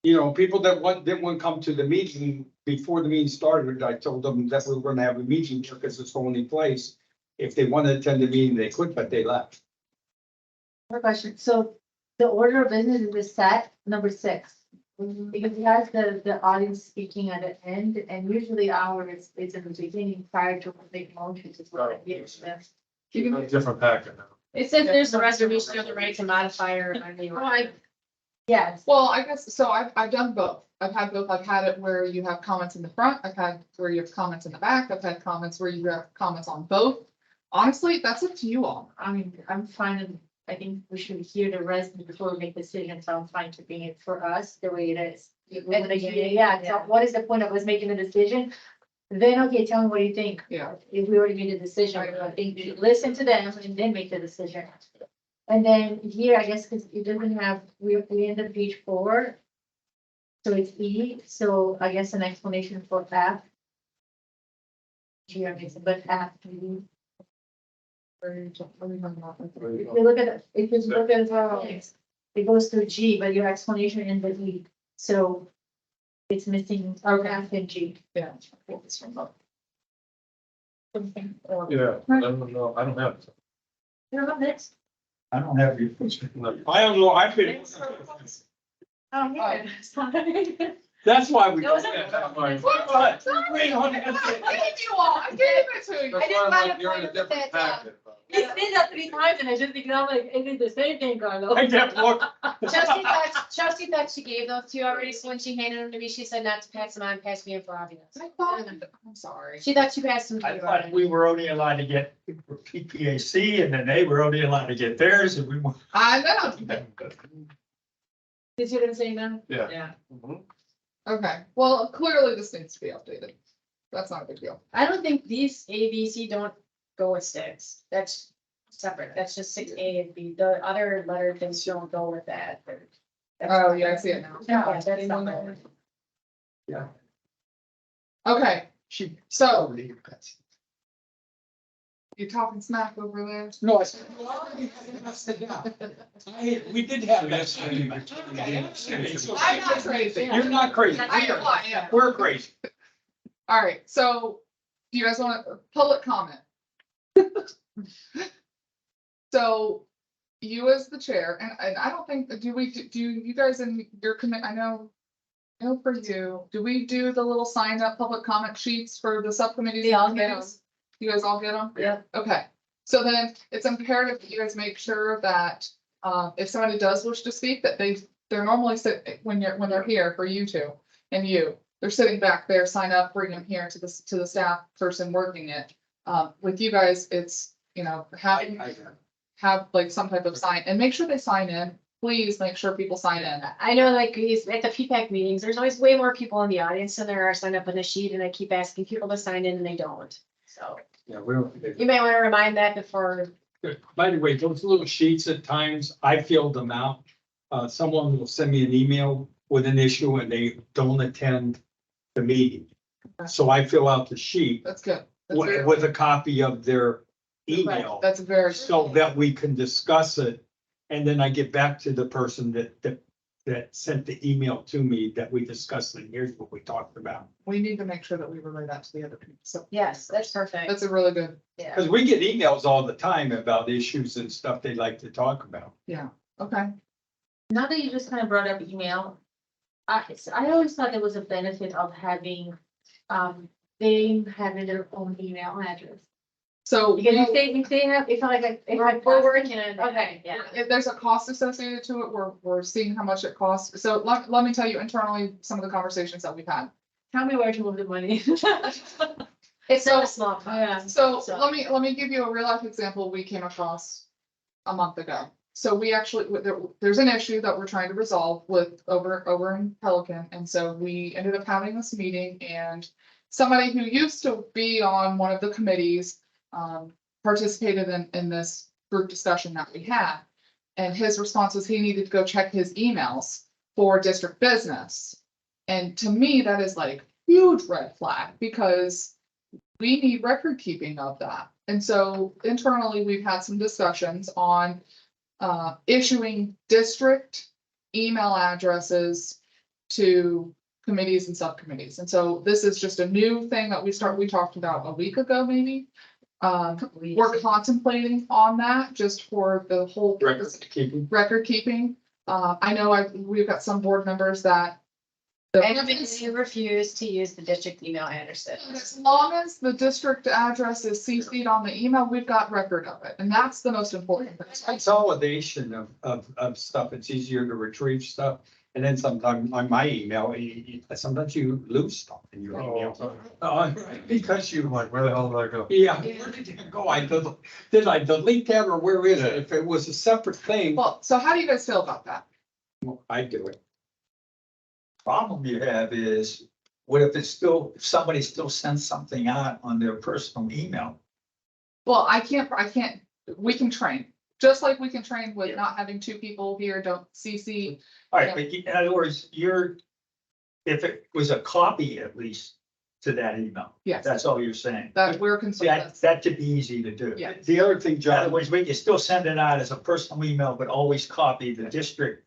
You know, people that didn't want to come to the meeting before the meeting started, I told them that we were gonna have a meeting here because it's the only place. If they wanted to attend the meeting, they could, but they left. More question. So the order of business is this set, number 6. Because it has the audience speaking at the end, and usually ours is in the beginning prior to big motions as well. Yes, yes. Different packet now. It says there's the resolution of the right to modify or amend the order. Yes. well, I guess, so I've done both. I've had both. I've had it where you have comments in the front. I've had where you have comments in the back. I've had comments where you have comments on both. Honestly, that's up to you all. I mean, I'm fine, and I think we should hear the residents before we make decisions, so I'm fine to bring it for us the way it is. So what is the point of us making a decision? Then, okay, tell me what you think. Yeah. If we already made a decision, I think you listen to them and then make the decision. And then here, I guess, because it doesn't have, we end up page 4. So it's E, so I guess an explanation for F. Here, but F. If you look at, if you look at, it goes through G, but your explanation in the E, so it's missing F and G. Yeah. Yeah, I don't know, I don't have it. You know, next. I don't have your. I don't know, I've been, Oh, yeah. that's why we. It was What? Wait, hold on. I gave you all, I gave it to you. That's didn't why I'm find like, a you're in a point different that, packet. but- You said that 3 times and I just think, I'm like, it is the same thing, Carlo. I kept looking. Chelsea thought she gave those to you already, so when she handed them to me, she said not to pass them on, pass me in for obvious. I thought, I'm sorry. She thought you passed them to I you thought already. we were only allowed to get PPAC and then they were only allowed to get theirs and we were. I know. Did you gonna say no? Yeah. Yeah. Mhm. Okay, well, clearly this needs to be updated. That's not a big deal. I don't think these A, B, C don't go with 6. That's separate. That's just 6A and B. The other letter things don't go with that. That's- Oh, yeah, I see it now. Yeah, that's separate. Yeah. Okay, She. so you talking smack over there? No, I said. We did have that. I'm not crazy. You're not crazy. I am. We're crazy. All right, so do you guys want a public comment? So you as the chair, and I don't think, do you guys in your commit, I know for you, do we do the little signed up public comment sheets for the subcommittees? They all and get committees? You guys all get them? Yeah. Okay, so then it's imperative that you guys make sure that, if somebody does wish to speak, that they're normally when they're here for you two and you, they're sitting back there, sign up, bring them here to the staff person working it. With you guys, it's, have like some type of sign and make sure they sign in. Please make sure people sign in. I know, like, he's at the PPAC meetings, there's always way more people in the audience than there are signed up on the sheet, and I keep asking people to sign in and they don't. So Yeah, we don't. you may want to remind that before. By the way, those little sheets at times, I filled them out. Someone will send me an email with an issue and they don't attend the meeting. So I fill out the sheet That's good. That's very- with a copy of their email That's very. so that we can discuss it. And then I get back to the person that sent the email to me that we discussed and here's what we talked about. We need to make sure that we relay that to the other people. So Yes, that's perfect. that's a really good, Yeah. Because we get emails all the time about issues and stuff they'd like to talk about. okay. Now that you just kind of brought up email, I always thought there was a benefit of having, they having their own email address. So Because if they have, if like, if I. We're working on it. Okay, yeah. if there's a cost associated to it, we're seeing how much it costs. So let me tell you internally, some of the conversations that we've had. Tell me where to move the money. It's not a small Yeah. cost. So So- let me give you a real life example we came across a month ago. So we actually, there's an issue that we're trying to resolve with over in Pelican. And so we ended up having this meeting and somebody who used to be on one of the committees participated in this group discussion that we had. And his response was he needed to go check his emails for district business. And to me, that is like huge red flag because we need record keeping of that. And so internally, we've had some discussions on issuing district email addresses to committees and subcommittees. And so this is just a new thing that we talked about a week ago, maybe. We're contemplating on that just for the whole Record keeping. record keeping. I know we've got some board members that. And they refuse to use the district email addresses. As long as the district address is CC'd on the email, we've got record of it, and that's the most important thing. Consolidation of stuff, it's easier to retrieve stuff. And then sometimes on my email, sometimes you lose stuff in your email. Because you, Like, where the hell did I go? yeah, where did it go? Did I delete that or where is it? If it was a separate thing, Well, so how do you guys feel about that? I do it. Problem you have is, what if if somebody still sends something out on their personal email? Well, I can't, we can train, just like we can train with not having two people here, don't CC. All right, but in other words, if it was a copy at least to that email, Yes, that's all you're saying. that we're concerned. That could be easy to do. Yeah. The other thing, In other John, words, we can still send it out as a personal email, but always copy the district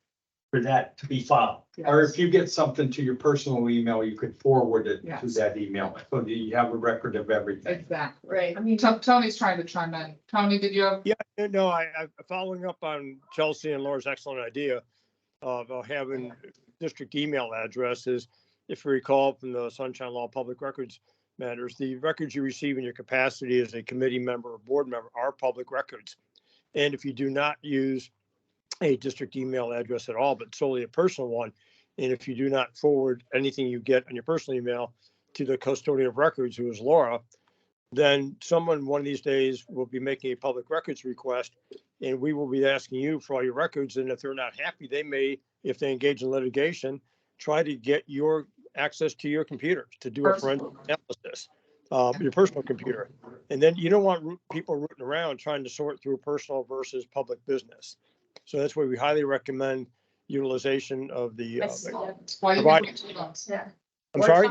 for that to be filed. or if you get something to your personal email, you could forward it to Yes. that email. So that you have a record of everything. Exactly. Right. I mean, Tony's trying to chime in. Tony, did you have? Yeah, no, following up on Chelsea and Laura's excellent idea of having district email addresses. If you recall from the Sunshine Law Public Records Matters, the records you receive in your capacity as a committee member or board member are public records. And if you do not use a district email address at all, but solely a personal one, and if you do not forward anything you get on your personal email to the custodian of records, who is Laura, then someone one of these days will be making a public records request, and we will be asking you for all your records. And if they're not happy, they may, if they engage in litigation, try to get your access to your computer to do a forensic analysis, your personal computer. And then you don't want people rooting around trying to sort through personal versus public business. So that's why we highly recommend utilization of the. Why do you think we have two phones? yeah. I'm sorry.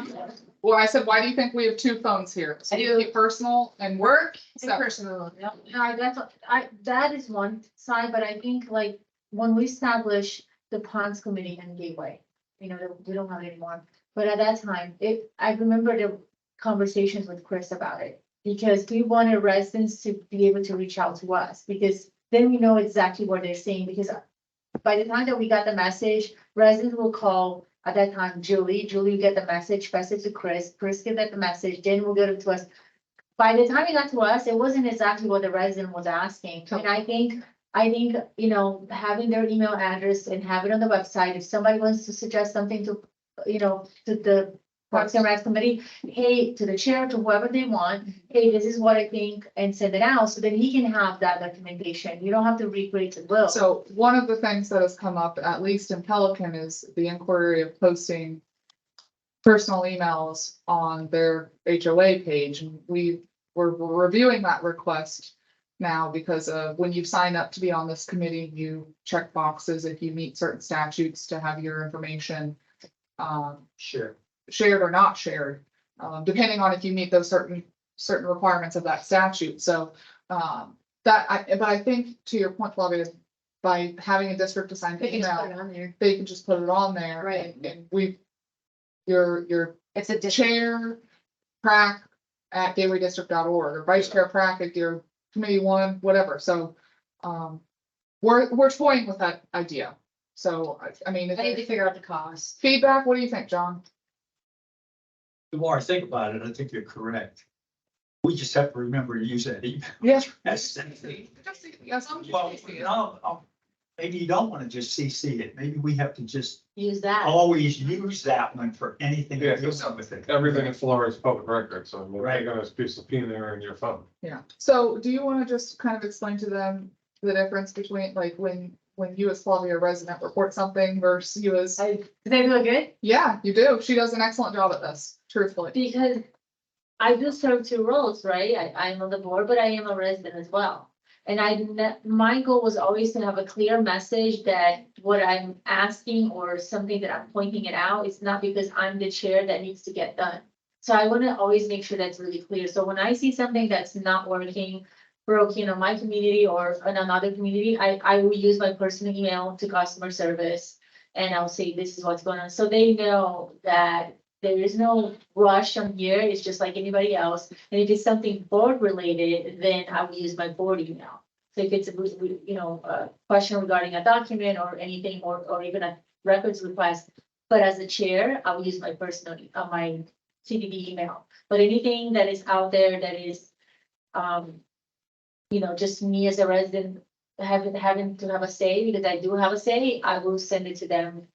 Well, I said, why do you think we have two phones here? So I you do. keep personal and Work and Separate. personal. Yep. That is one side, but I think like when we established the Ponds Committee and Gateway, that we don't have it anymore. But at that time, I remember the conversations with Chris about it. Because we wanted residents to be able to reach out to us, because then we know exactly what they're saying, because by the time that we got the message, residents will call, at that time, Julie will get the message to Chris get the message, then we'll get it to us. By the time it got to us, it wasn't exactly what the resident was asking, and I think, having their email address and have it on the website, if somebody wants to suggest something to, to the Parks and Rec Committee, hey, to the chair, to whoever they want, hey, this is what I think, and send it out, so then he can have that documentation. You don't have to recreate the will. So one of the things that has come up, at least in Pelican, is the inquiry of posting personal emails on their HOA page. And we're reviewing that request now because of when you sign up to be on this committee, you check boxes if you meet certain statutes to have your information Sure. shared or not shared, depending on if you meet those certain requirements of that statute. So but I think to your point, Flavia, by having a district assigned They can just put email, it on there. they can just put it on there. Right. And your It's a district. chair prac@gatewaydistrict.org or vice chair prac at your committee one, whatever. So we're toying with that idea. So I mean, I need to figure out the cost. feedback, what do you think, John? The more I think about it, I think you're correct. We just have to remember to use that email. Yes. Yes. Yes, I'm Well, just. no, maybe you don't wanna just CC it, maybe we have to just Use that. always use that one for anything Yeah, to do with it. Everything in Florida is public record, so I mean, Right. they're gonna be subpoenaing in your phone. Yeah, so do you wanna just kind of explain to them the difference between like when you as Flavia resident report something versus you as, Does that feel good? yeah, you do, she does an excellent job at this, truthfully. Because I do serve two roles, right? I'm on the board, but I am a resident as well. And my goal was always to have a clear message that what I'm asking or something that I'm pointing it out is not because I'm the chair that needs to get done. So I want to always make sure that's really clear. So when I see something that's not working, broken on my community or in another community, I will use my personal email to customer service. And I'll say, this is what's going on. So they know that there is no rush on here. It's just like anybody else. And if it's something board related, then I will use my board email. So if it's a question regarding a document or anything, or even a records request, but as a chair, I will use my personal, my CDD email. But anything that is out there that is, just me as a resident having to have a say, because I do have a say, I will send it to them.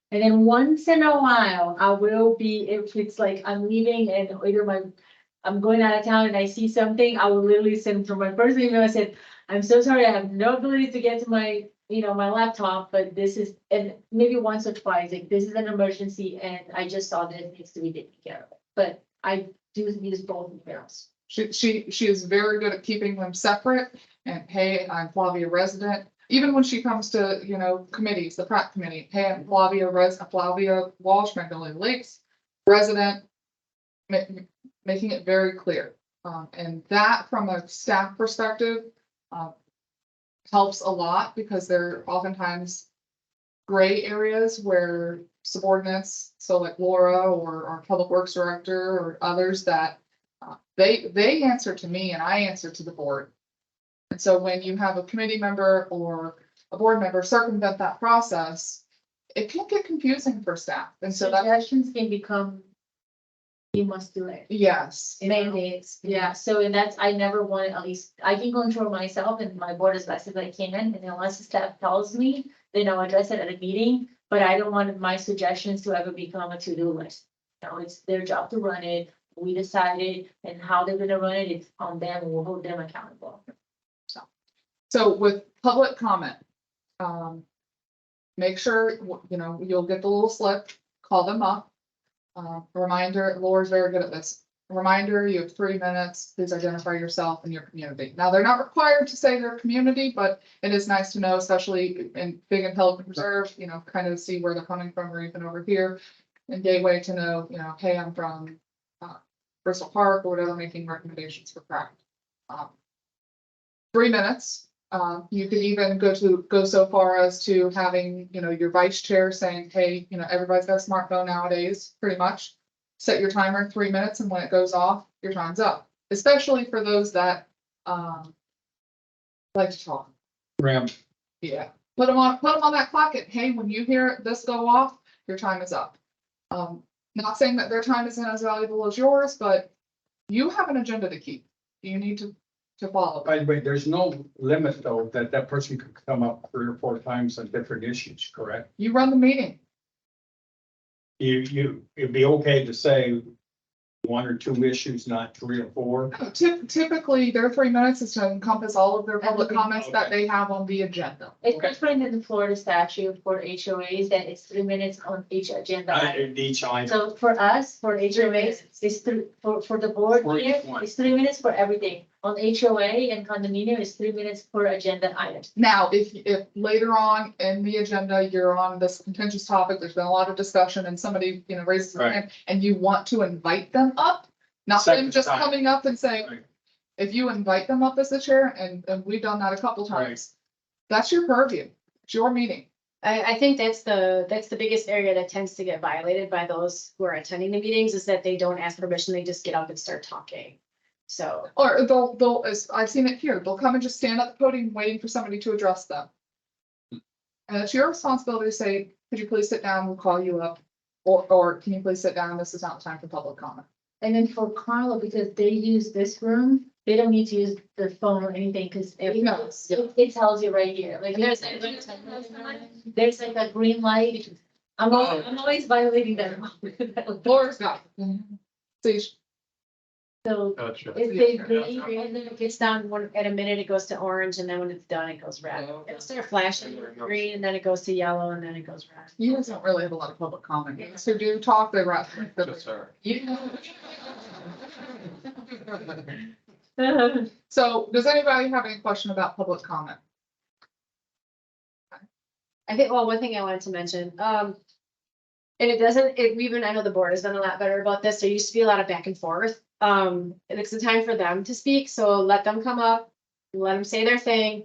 And then once in a while, I will be, if it's like I'm leaving and either I'm going out of town and I see something, I will literally send from my personal email. I said, I'm so sorry, I have no ability to get to my, my laptop, but this is, and maybe once or twice, like this is an emergency and I just saw that it needs to be taken care of. But I do use both emails. She is very good at keeping them separate, and hey, I'm Flavia resident. Even when she comes to, committees, the Pratt committee, hey, I'm Flavia Walsh, Magnolia Lakes resident. Making it very clear. And that from a staff perspective, helps a lot because there are oftentimes gray areas where subordinates, so like Laura or our public works director or others that they answer to me and I answer to the board. And so when you have a committee member or a board member circumvent that process, it can get confusing for staff. And so that, Suggestions can become, you must do it. yes. Mandates, yeah, so and that's, I never want, at least, I can control myself and my board as best as I can, and unless the staff tells me, then I'll address it at a meeting, but I don't want my suggestions to ever become a to-do list. It's their job to run it, we decided, and how they're gonna run it, it's on them, and we'll hold them accountable. So with public comment, make sure, you'll get the little slip, call them up. Reminder, Laura's very good at this. Reminder, you have 3 minutes, please identify yourself and your community. Now, they're not required to say their community, but it is nice to know, especially in Big and Pelican Reserve, kind of see where they're coming from, or even over here. And Gateway to know, hey, I'm from Bristol Park or whatever, making recommendations for Pratt. 3 minutes. You could even go so far as to having, your vice chair saying, hey, everybody's got a smartphone nowadays, pretty much. Set your timer 3 minutes, and when it goes off, your time's up. Especially for those that like to talk. Ram, Yeah, put them on that clock. And hey, when you hear this go off, your time is up. Not saying that their time isn't as valuable as yours, but you have an agenda to keep. You need to follow. by the way, there's no limit though, that person could come up 3 or 4 times on different issues, correct? You run the meeting. It'd be okay to say 1 or 2 issues, not 3 or 4. Typically, their 3 minutes is to encompass all of their public comments that they have on the agenda. It's different in the Florida statute for HOAs, that it's 3 minutes on each agenda item. Each item. So for us, for HOAs, it's for the board For here, each one. it's 3 minutes for everything. On HOA and condominium, it's 3 minutes per agenda item. Now, if later on in the agenda, you're on this contentious topic, there's been a lot of discussion and somebody, raises their Right. hand and you want to invite them up, not them Second just time. coming up and saying, Right. if you invite them up as the chair, and we've done that a couple times, that's your purview. It's your meeting. I think that's the biggest area that tends to get violated by those who are attending the meetings, is that they don't ask permission, they just get up and start talking. So, Or they'll, as I've seen it here, they'll come and just stand at the podium waiting for somebody to address them. And it's your responsibility to say, could you please sit down, we'll call you up, or can you please sit down, this is not time for public comment. And then for Carla, because they use this room, they don't need to use their phone or anything, because No. it tells you right here, like, there's like a green light. I'm always violating that. Laura's got. See, So Gotcha. if they Green, green, and then it gets down at a minute, it goes to orange, and then when it's done, it goes red. It'll start flashing green, and then it goes to yellow, and then it goes red. you guys don't really have a lot of public comment. So do you talk, they wrap. Yes, sir. So does anybody have any question about public comment? I think, well, one thing I wanted to mention, and it doesn't, I know the board has done a lot better about this. There used to be a lot of back and forth. And it's the time for them to speak, so let them come up, let them say their thing,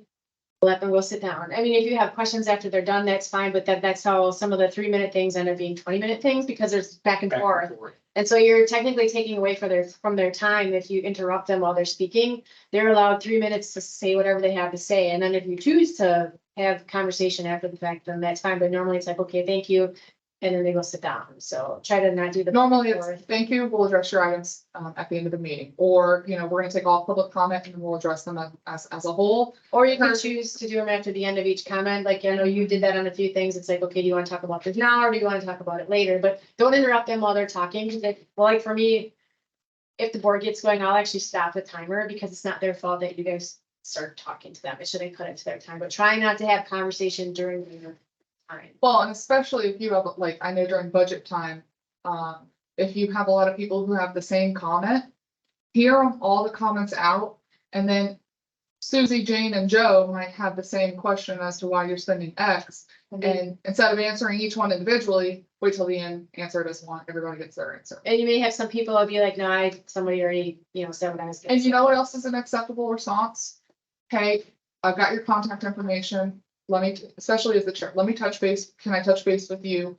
let them go sit down. I mean, if you have questions after they're done, that's fine, but that's how some of the 3-minute things end up being 20-minute things, because there's back and forth. And so you're technically taking away from their time if you interrupt them while they're speaking. They're allowed 3 minutes to say whatever they have to say, and then if you choose to have conversation after the fact, then that's fine, but normally it's like, okay, thank you, and then they go sit down. So try to not do the. Normally it's, thank you, we'll address your items at the end of the meeting, or, you know, we're gonna take all public comment and then we'll address them as a whole. Or you can choose to do them after the end of each comment, like, I know you did that on a few things, it's like, okay, do you wanna talk about this now, or do you wanna talk about it later, but don't interrupt them while they're talking, because well, like for me, if the board gets going, I'll actually stop the timer, because it's not their fault that you guys start talking to them, it shouldn't cut into their time, but try not to have conversation during your time. Well, and especially if you have, like, I know during budget time, if you have a lot of people who have the same comment, hear all the comments out, and then Susie, Jane, and Joe might have the same question as to why you're spending X. And instead of answering each one individually, wait till the end, answer it as one, everybody gets their answer. And you may have some people will be like, no, somebody already, said what I was gonna And say. you know what else is an acceptable response? Hey, I've got your contact information. Let me, especially as the chair, let me touch base. Can I touch base with you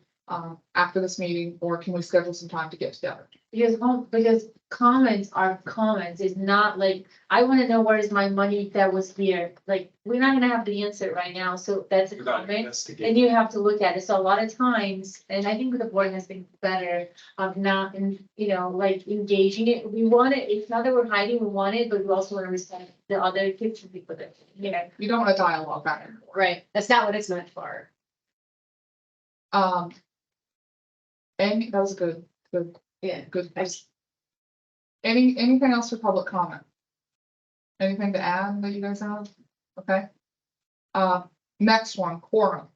after this meeting, or can we schedule some time to get together? Because comments are comments, it's not like, I wanna know where is my money that was here, like, we're not gonna have the answer right now, so that's a comment. And you have to look at it, so a lot of times, and I think the board has been better of not, like engaging it, we want it, it's not that we're hiding, we want it, but we also wanna respect the other kids people that, You don't want to dialogue back and forth. Right, that's not what it's meant for. And that was good, Yeah. good. Anything else for public comment? Anything to add that you guys have? Okay. Next one, quorum.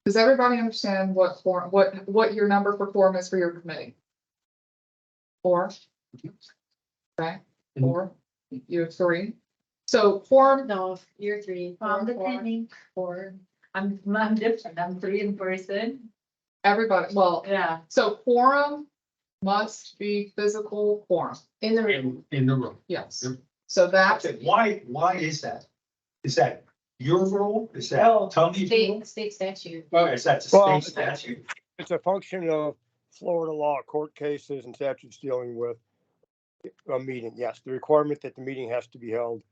Does everybody understand what quorum, what your number for quorum is for your committee? 4. Okay, 4, you have 3. So quorum, No, you're 3. I'm 4, depending, 4. I'm different, I'm 3 in person, everybody, well, yeah. so quorum must be physical quorum, In the room. In the room. yes. Yep. So that's, Okay, why is that? Is that your rule? Is that Tony's rule? State statute. Well, is that the Well, state statute? It's a function of Florida law, court cases and statutes dealing with a meeting. Yes, the requirement that the meeting has to be held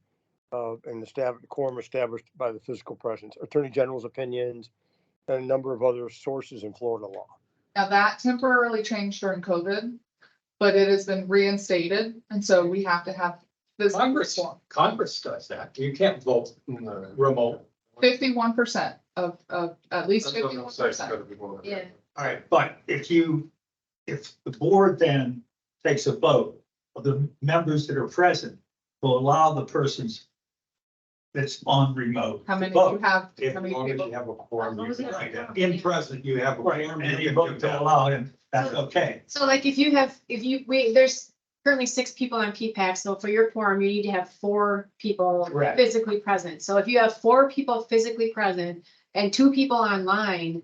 and the quorum established by the physical presence, Attorney General's opinions, and a number of other sources in Florida law. now that temporarily changed during COVID, but it has been reinstated, and so we have to have this. Congress does that. You can't vote remote. 51% of at least 51%. Yeah. All right, but if the board then takes a vote of the members that are present, will allow the persons that's on remote. How to many do you vote. have? If How As many long as people? you have a quorum. you can- Right, In present, you have a Right, quorum. and you you can vote do to that. allow him, that's okay. So like if there's currently 6 people on PPAC, so for your quorum, you need to have 4 people Correct. physically present. So if you have 4 people physically present and 2 people online,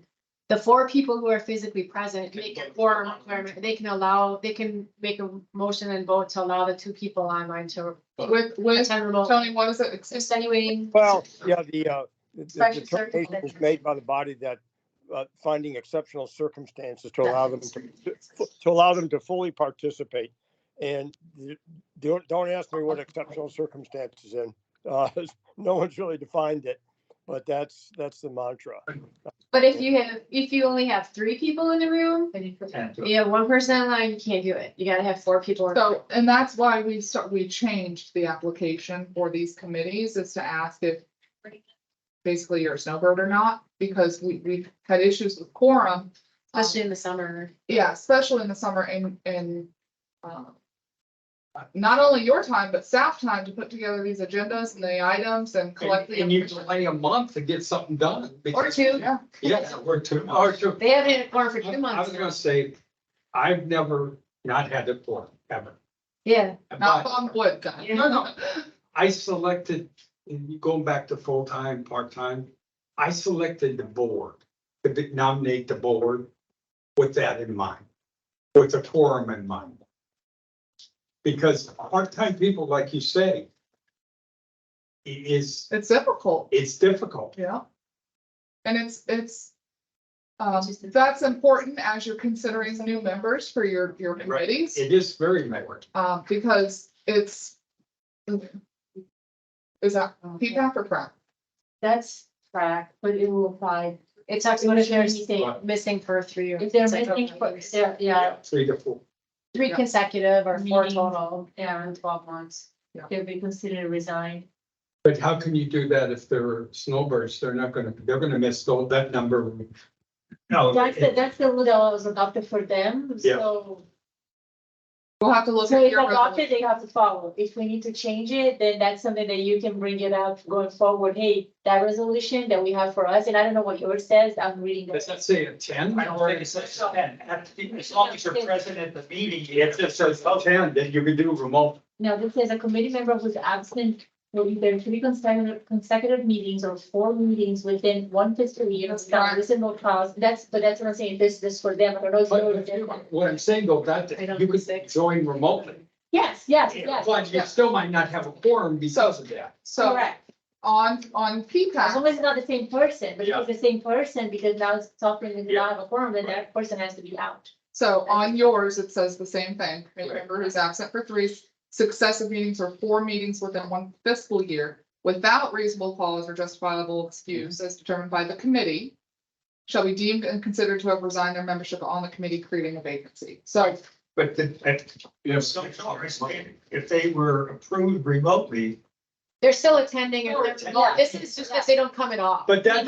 the 4 people who are physically present make a quorum requirement. They can make a motion and vote to allow the 2 people online to With, attend remote. Tony, what is it? Extenuating. Well, yeah, the Special determination is circumstances. made by the body that finding exceptional circumstances to allow them to fully participate. And don't ask me what exceptional circumstances in. No one's really defined it. but that's the mantra. But if you only have 3 people in the room, And you have 1 person online, you can't do it. You gotta have 4 people. in the room. So, and that's why we changed the application for these committees is to ask if basically you're a snowbird or not, because we've had issues with quorum. Especially in the summer. Yeah, especially in the summer and not only your time, but staff time to put together these agendas and the items and collect the. And you delay a month to get something done. Or because- 2. Yeah, Yeah, or 2. Or 2. They haven't had a quorum for 2 I was months. gonna say, I've never not had it for ever. Yeah. not But on wood, guy. Yeah. No. I selected, and you going back to full-time, part-time, I selected the board, to nominate the board with that in mind, with the quorum in mind. Because part-time people, like you say, it's It's difficult, difficult. yeah. And it's that's important as you're considering new members for your committees, It is very important. because it's. Is that feedback or crap? That's track, but it will apply. It talks about if they're Anything. missing for 3 or. If they're missing, yeah, 3 to 4. 3 Yeah. consecutive or 4 Meetings. total, in 12 months. they'll be considered resigned. But how can you do that if they're snowbirds? They're gonna miss that number. no, That's the rule that was adopted for them, Yeah. so. We'll have to look So at if your adopted, resolution. they have to follow. If we need to change it, then that's something that you can bring it up going forward. Hey, that resolution that we have for us, and I don't know what yours says, I'm reading. Does that say a 10? I don't think it's such a 10. As long as you're present at the meeting. If it says 10, then you can do remote. Now, this says a committee member who's absent for either 3 consecutive meetings or 4 meetings within 1 fiscal year. Without reasonable cause. But that's what I'm saying. This for them. I don't know if you're different. What I'm saying though, that I don't you could think join remotely. Yes, yes. But you still might not have a quorum because of that. So Correct. on As long PPAC, as it's not the same person, but if Yeah. it's the same person, because now it's talking and not have a quorum, then that person has to be out. so on yours, it says the same thing. Committee member who's absent for 3 successive meetings or 4 meetings within 1 fiscal year without reasonable cause or justifiable excuse as determined by the committee shall be deemed and considered to have resigned their membership on the committee, creating a vacancy. So But Yeah. if they were approved remotely, They're still attending. Or and attending. this is just because they don't come at all. But that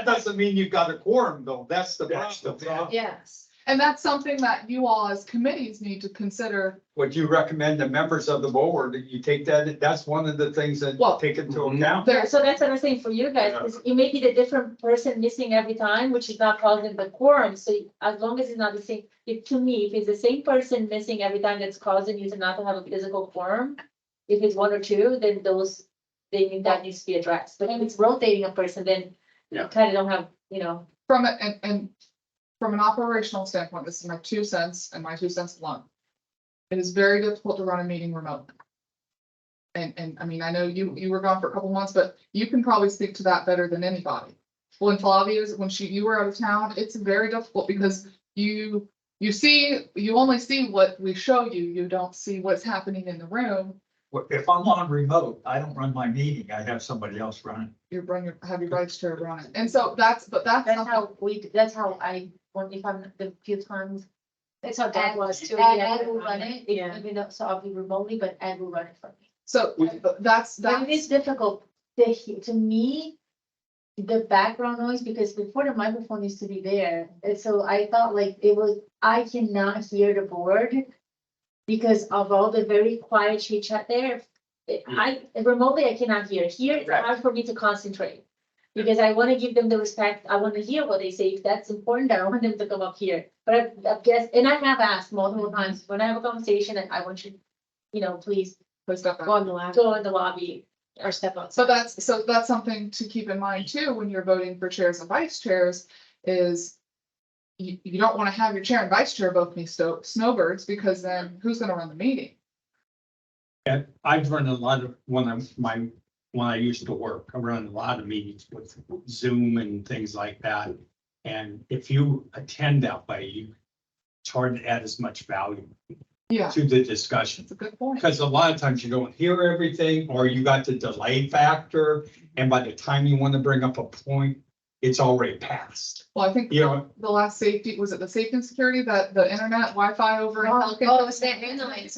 doesn't mean you've got a quorum though. That's the That's the problem. problem. Yes. and that's something that you all as committees need to consider. Would you recommend the members of the board that you take that, that's one of the things that Well- take into Mhm. account. There, So that's what I'm saying for you guys, because it may be the different person missing every time, which is not causing the quorum, so as long as it's not the same, if to me, if it's the same person missing every time that's causing you to not have a physical quorum. If it's 1 or 2, then that needs to be addressed, but if it's rotating a person, then you Yeah. kind of don't have, you know. from it, and from an operational standpoint, this is my 2 cents and my 2 cents alone. It is very difficult to run a meeting remotely. And I mean, I know you were gone for a couple months, but you can probably speak to that better than anybody. When Flavia's, you were out of town, it's very difficult because you only see what we show you, you don't see what's happening in the room. if I'm on remote, I don't run my meeting. I have somebody else run it. Have your vice chair run it. And so that's That's something- how if I'm the few times. That's how Doug was too. Ed will run it, Yeah. even though, so I'll be remotely, but Ed will run it for me. so that's. But it is difficult to me, the background noise, because before the microphone used to be there, and so I thought like I cannot hear the board. Because of all the very quiet chit chat there, remotely I cannot hear. Here it's Right. hard for me to concentrate. Because I want to give them the respect, I want to hear what they say, if that's important, I don't want them to come up here. But I guess, and I have asked multiple times, when I have a conversation, and I want you, please Put stuff out. Go on the lab go in the lobby. or step outside. So that's something to keep in mind too, when you're voting for chairs and vice chairs, is you don't want to have your chair and vice chair both be snowbirds, because then who's gonna run the meeting? And I've run a lot of, when I used to work, I run a lot of meetings with Zoom and things like that. And if you attend that way, it's hard to add as much value. Yeah, to the discussion. that's a good point. Because a lot of times you don't hear everything, or you got the delay factor, and by the time you want to bring up a point, it's already passed. Well, I think You know, the last safety, was it the safety and security, that the internet Wi-Fi over in Pelican? Oh, it's that handling.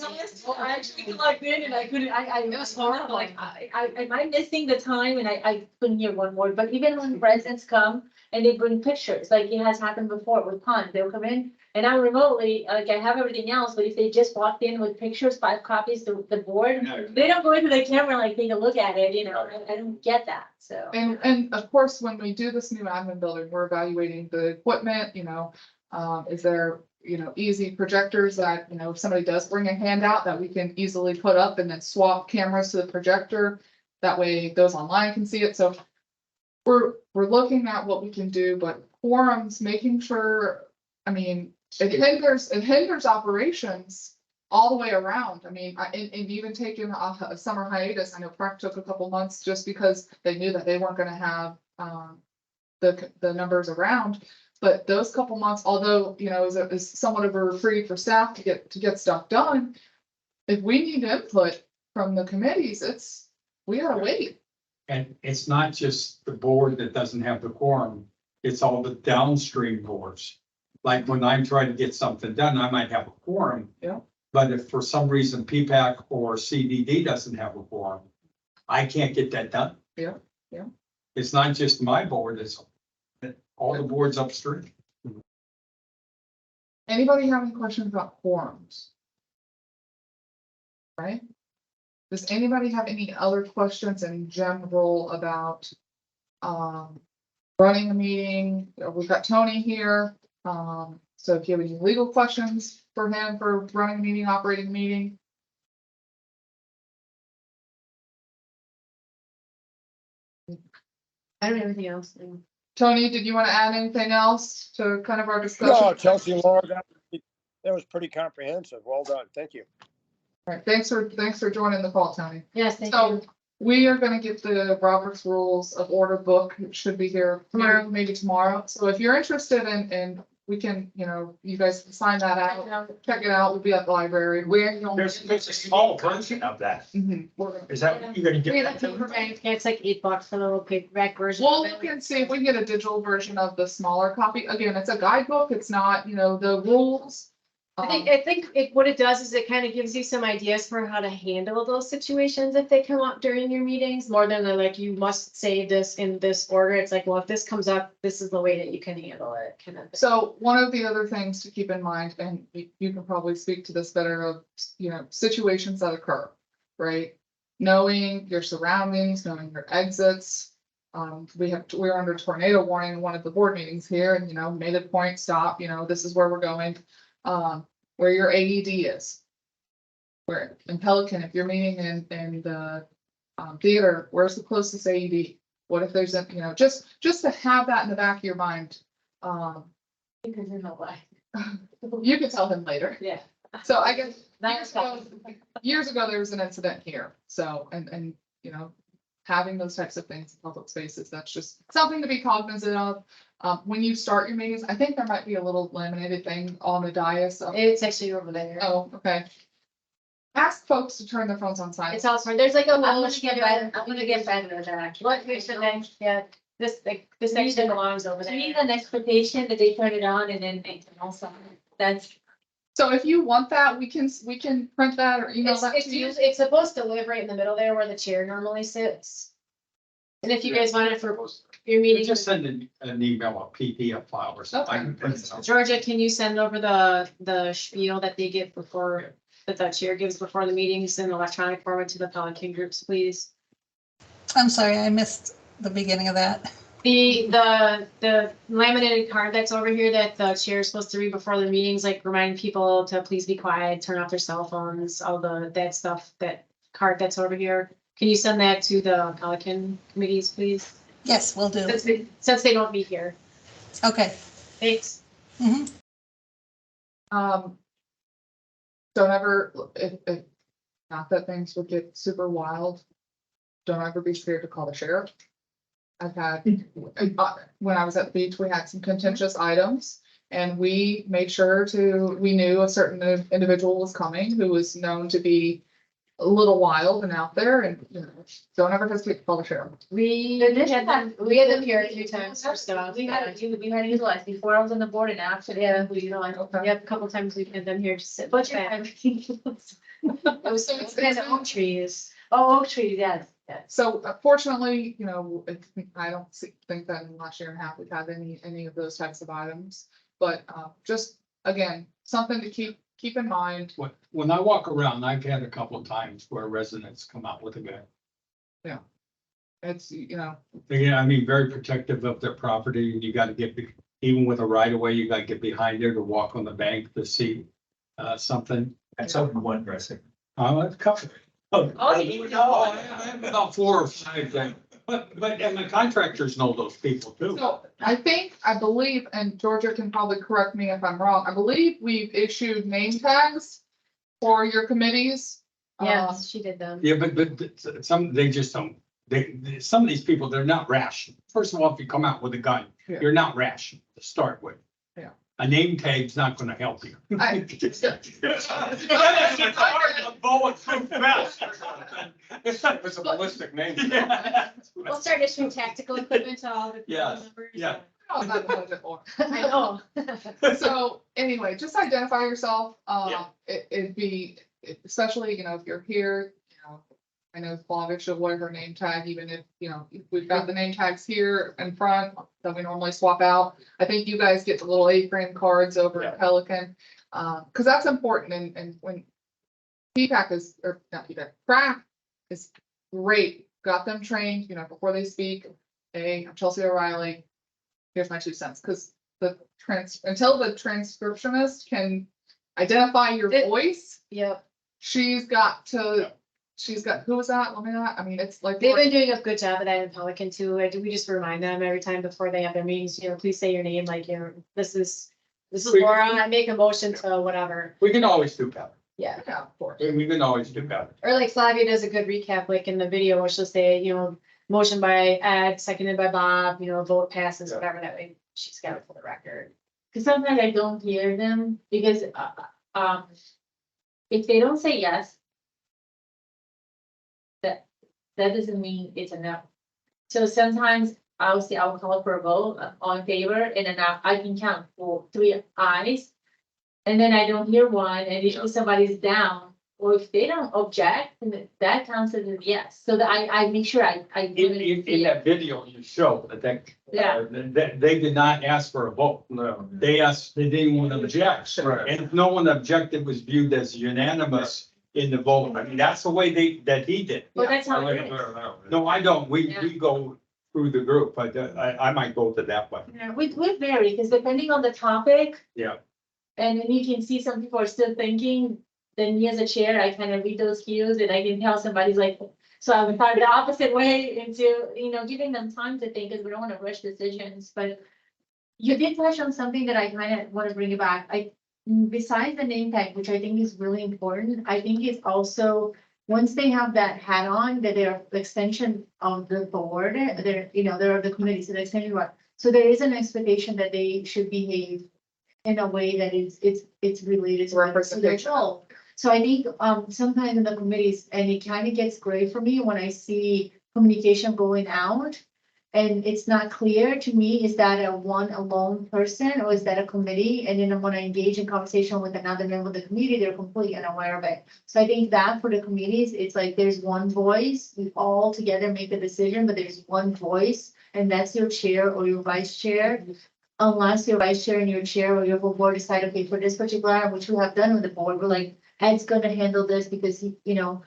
I actually logged in and I couldn't, it was horrible, like, am I missing the time? And I couldn't hear one word, but even when residents come and they bring pictures, like it has happened before with Pond, they'll come in. And I'm remotely, like I have everything else, but if they just walked in with pictures, 5 copies, the board, they don't go into the camera, like take a look at it, you know, I don't get that, so. And of course, when we do this new admin building, we're evaluating the equipment, is there, easy projectors that, if somebody does bring a handout that we can easily put up and then swap cameras to the projector. That way those online can see it. So we're looking at what we can do, but quorums, making sure, it hinders operations all the way around. And even taking a summer hiatus, I know Prac took a couple months just because they knew that they weren't gonna have, the numbers around. But those couple months, although, is somewhat of a reprieve for staff to get stuff done. If we need input from the committees, we gotta wait. and it's not just the board that doesn't have the quorum, it's all the downstream boards. Like when I'm trying to get something done, I might have a quorum. Yeah. But if for some reason PPAC or CDD doesn't have a quorum, I can't get that done. Yeah, yeah. It's not just my board, it's all the boards upstream. Anybody have any questions about quorums? Right? Does anybody have any other questions in general about running a meeting? We've got Tony here. So if you have any legal questions for him for running a meeting, operating a meeting. I don't have anything else. Tony, did you want to add anything else to kind of our No, discussion? Chelsea and Laura, that was pretty comprehensive. Well done. Thank you. All right, thanks for joining the call, Tony. Yes, thank So you. we are gonna get the Robert's Rules of Order book. It should be here tomorrow, maybe tomorrow. So if you're interested in, we can, you guys can sign that out, check it out. We'll be at the library. There's a small version of that. Mhm. Is that what you're gonna We get? have a paperback, yeah, it's like $8 for the little paperback version. We'll of it. look and see if we can get a digital version of the smaller copy. Again, it's a guidebook. It's not, the rules. I think what it does is it kind of gives you some ideas for how to handle those situations if they come up during your meetings, more than like, you must say this in this order. It's like, well, if this comes up, this is the way that you can handle it, kind of thing. So one of the other things to keep in mind, and you can probably speak to this better of, situations that occur, right? Knowing your surroundings, knowing your exits. We're under tornado warning in one of the board meetings here and, made a point, stop, this is where we're going. Where your AED is. Where in Pelican, if you're meeting in the theater, where's the closest AED? What if there's just to have that in the back of your mind. Because in the way. You can tell him later. Yeah. So I guess That's years ago, there was an incident here. So, and having those types of things in public spaces, that's just something to be cognizant of. When you start your meetings, I think there might be a little laminated thing on the dais. It's actually over there. Oh, okay. Ask folks to turn their phones on silent. It's all smart. There's like a I'm little. gonna get better, I'm gonna get better at that. What, we should then, yeah, this section belongs over I need there. an expectation that they turn it on and then they can also, that's, So if you want that, we can print that or email that It's to you. usually, it's supposed to live right in the middle there where the chair normally sits. And if you guys want it for your meeting, Just send an email, a PDF file or something. I can print it out. Georgia, can you send over the spiel that they get before, that the chair gives before the meetings in electronic format to the Pelican groups, please? I'm sorry, I missed the beginning of that. The laminated card that's over here that the chair is supposed to read before the meetings, like remind people to please be quiet, turn off their cell phones, all that stuff, that card that's over here. Can you send that to the Pelican committees, please? Yes, will do. Since they don't meet here. Okay. Thanks. Mhm. Don't ever, if not that things would get super wild, don't ever be scared to call the sheriff. I've had, when I was at the beach, we had some contentious items And we made sure we knew a certain individual was coming who was known to be a little wild and out there and, you know, don't ever hesitate to call the sheriff. We This had them, time- we had them here 3 times for stuff. We had to utilize before I was on the board and after. Yeah. We utilized. Okay. Yeah, a couple times we've had them here just sit. Budget back. everything. It was, So it's- we had the oak trees. Oh, oak trees, yes, yes. So fortunately, you know, I don't think that in the last year and a half we've had any of those types of items. But just, again, something to keep in mind. When I walk around, I've had a couple of times where residents come out with a gun. It's, you know, Yeah, I mean, very protective of their property. You gotta get, even with a right of way, you gotta get behind there to walk on the bank to see something. That's open one dressing. A couple. Oh, you No, I have about 4 or 5 then. But, and the contractors know those people too. so I believe, and Georgia can probably correct me if I'm wrong, I believe we've issued name tags for your committees. Yes, she did them. Yeah, but some, they just don't, some of these people, they're not rash. First of all, if you come out with a gun, Yeah. you're not rash to start with. Yeah. A name tag's not gonna help you. It's a ballistic name. We'll start issuing tactical equipment to all the. Yes, members. yeah. Oh, not the budget for. I know. So anyway, just identify yourself. Yeah. It'd be, especially, you know, if you're here, you know, I know Flavia should wear her name tag, even if, you know, if we've got the name tags here in front that we normally swap out. I think you guys get the little A-frame cards over at Pelican. Cause that's important and when PPAC is, or not PPAC, PrAC is great. Got them trained, you know, before they speak. Hey, I'm Chelsea O'Reilly. Here's my 2 cents, because until the transcriptionist can identify your voice, Yep, she's got, who was that? Let me not, I mean, it's like. they've been doing a good job of that in Pelican too. We just remind them every time before they have their meetings, you know, please say your name, like, you know, this is Laura, I make a motion to whatever. We can always do better. Yeah. Yeah, of course. We can always do better. Or like Flavia does a good recap, like in the video, where she'll say, you know, motion by Ed, seconded by Bob, you know, vote passes, whatever, that way she's got it for the record. Cause sometimes I don't hear them because, if they don't say yes, that doesn't mean it's enough. So sometimes I'll call for a vote all in favor and then I can count for 3 ayes. And then I don't hear one and usually somebody's down, or if they don't object, then that counts as a yes. So that I make sure I. In that video you show that, Yeah. that they did not ask for a vote. No. They asked, they didn't want to object. Right. And if no one objected, was viewed as unanimous in the vote. I mean, that's the way that he did. Well, that's I how like it it is. better that way. No, I don't. We Yeah. go through the group, but I might go to that one. Yeah, we vary, because depending on the topic. Yeah. And then you can see some people are still thinking, then me as a chair, I kind of read those cues and I can tell somebody's like, so I would thought the opposite way into, you know, giving them time to think, because we don't want to rush decisions, but. You did touch on something that I kind of want to bring it back. Besides the name tag, which I think is really important, I think it's also, once they have that hat on, that they're the extension of the board, they're, you know, they're the committee, so the extension of what. So there is an expectation that they should behave in a way that it's related to their Representation. role. So I think, sometimes in the committees, and it kind of gets gray for me when I see communication going out. And it's not clear to me, is that a one alone person or is that a committee? And then when I engage in conversation with another member of the committee, they're completely unaware of it. So I think that for the committees, it's like there's one voice, we all together make the decision, but there's one voice. And that's your chair or your vice chair. Unless your vice chair and your chair or your whole board decide, okay, for this particular item, which we have done with the board, we're like, Ed's gonna handle this because he, you know.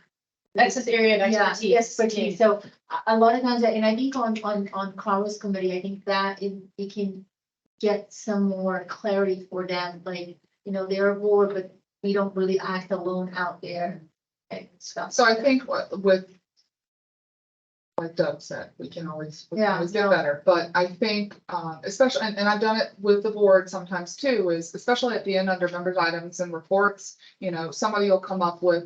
That's his area of Yeah, expertise. expertise. So a lot of times, and I think on Carlos committee, I think that it can get some more clarity for them, like, you know, they're a board, but we don't really act alone out there and stuff. So I think with. Like Doug said, we can always get better, but I think, especially, and I've done it with the board sometimes too, is especially at the end under members items and reports, you know, somebody will come up with,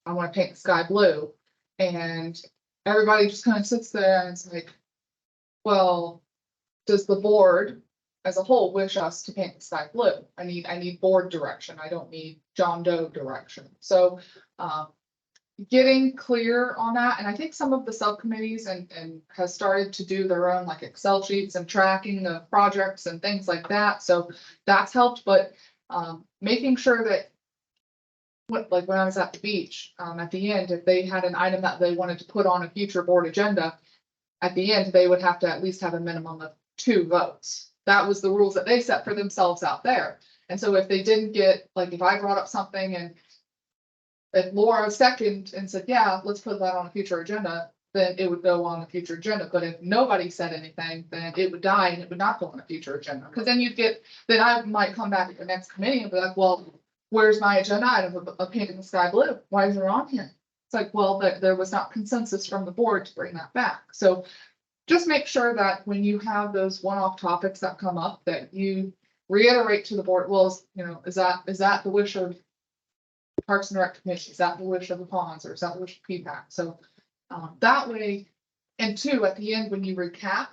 I want to paint the sky blue. And everybody just kind of sits there and it's like, well, does the board as a whole wish us to paint the sky blue. I need board direction. I don't need John Doe direction. So, getting clear on that, and I think some of the subcommittees and has started to do their own like Excel sheets and tracking the projects and things like that. So that's helped, but making sure that like when I was at the beach, at the end, if they had an item that they wanted to put on a future board agenda, at the end, they would have to at least have a minimum of 2 votes. That was the rules that they set for themselves out there. And so if they didn't get, like, if I brought up something and if Laura seconded and said, yeah, let's put that on a future agenda, then it would go on a future agenda. But if nobody said anything, then it would die and it would not go on a future agenda. Because then then I might come back at the next committee and be like, well, where's my agenda item of painting the sky blue? Why is it on here? It's like, well, there was not consensus from the board to bring that back. So just make sure that when you have those one-off topics that come up, that you reiterate to the board, well, is that the wish of Parks and Rec Commission? Is that the wish of the ponds, or is that the wish of PPAC? So that way, and 2, at the end, when you recap,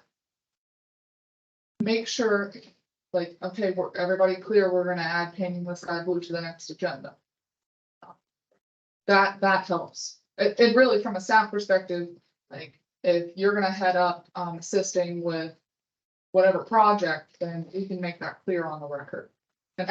make sure, like, okay, everybody clear, we're gonna add painting the sky blue to the next agenda. That helps. It really, from a staff perspective, like, if you're gonna head up assisting with whatever project, then we can make that clear on the record. And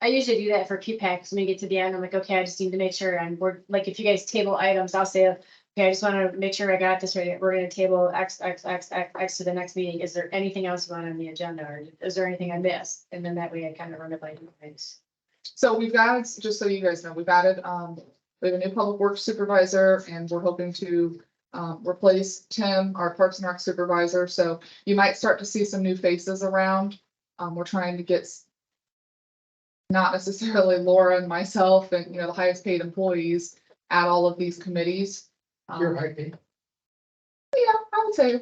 I usually do that for PPACs. When we get to the end, I'm like, okay, I just need to make sure we're like, if you guys table items, I'll say, okay, I just want to make sure I got this right. We're gonna table X to the next meeting. Is there anything else you want on the agenda, or is there anything I missed? And then that way I kind of run it by you guys. So we've added, just so you guys know, we have a new public works supervisor, and we're hoping to replace Tim, our Parks and Rec supervisor. So you might start to see some new faces around. We're trying to get not necessarily Laura and myself and, the highest paid employees at all of these committees. You're right. Yeah, I would say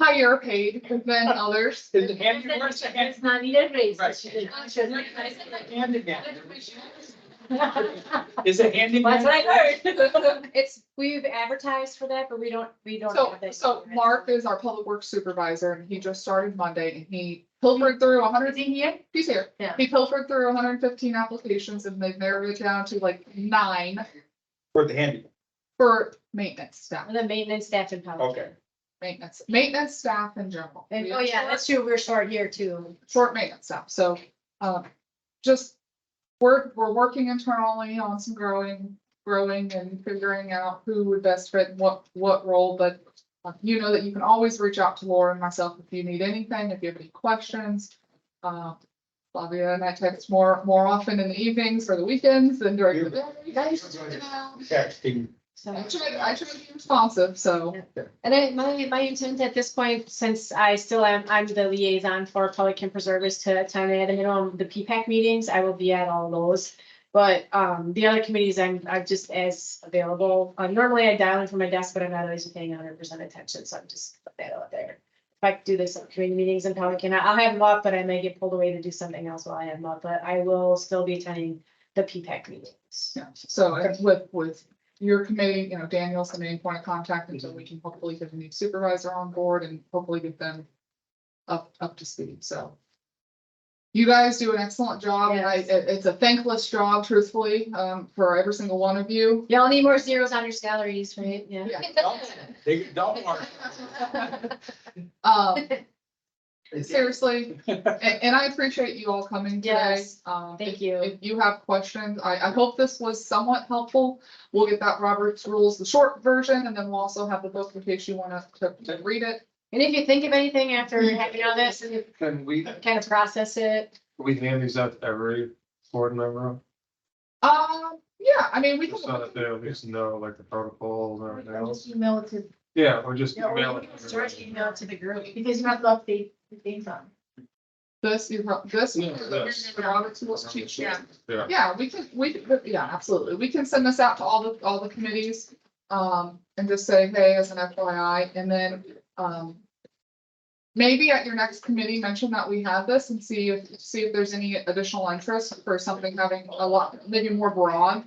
higher paid than others. Is it handy? Where's the hand? It's not needed raise. Right. Hand again. Is it handy? That's what I heard. We've advertised for that, but we don't So, have that. so Mark is our public works supervisor, and he just started Monday, and he pilfered through 100. He's here. Yeah. He pilfered through 115 applications, and they've narrowed it down to like 9 For the handy. for maintenance staff. The maintenance staff and public. Okay. Maintenance staff in general. And, We oh have yeah, that's true. We're short here too. short maintenance staff. So, just we're working internally on some growing and figuring out who would best fit what role, but you know that you can always reach out to Laura and myself if you need anything, if you have any questions. Flavia and I text more often in the evenings or the weekends than during the day. Texting. So. I try to be responsive, so. And my intent at this point, since I'm the liaison for Public and Preserve, is to attend at a minimum the PPAC meetings. I will be at all those. But the other committees, I'm just as available. Normally I dial in from my desk, but I'm not always paying 100% attention, so I'm just put that out there. If I do this committee meetings in Public, and I'll have them up, but I may get pulled away to do something else while I have them up. But I will still be attending the PPAC meetings. Yeah, so and with your committee, Daniel's the main point of contact until we can hopefully get a new supervisor on board and hopefully get them up to speed, so. You guys do an excellent job, and Yes. it's a thankless job, truthfully, for every single one of you. Y'all need more zeros on your salaries, right? Yeah. Don't worry. Seriously, and I appreciate you all coming today. Yes, thank If you. you have questions, I hope this was somewhat helpful. We'll get that Robert's Rules, the short version, and then we'll also have the book in case you want to read it. And if you think of anything after having all this, and you Can we kind of process it. hand these out to every board member? Yeah, I mean, we Just can. so that they at least know like the protocols and everything else. Email it to, Yeah, or just Yeah, or email you it. can just email it to the group. because you have to update the things on. This, Yeah, the Robert's Rules cheat sheet. Yeah. Yeah, we can, yeah, absolutely. We can send this out to all the committees, and just say, hey, as an FYI, and then, maybe at your next committee, mention that we have this and see if there's any additional interest for something having a lot, maybe more broad,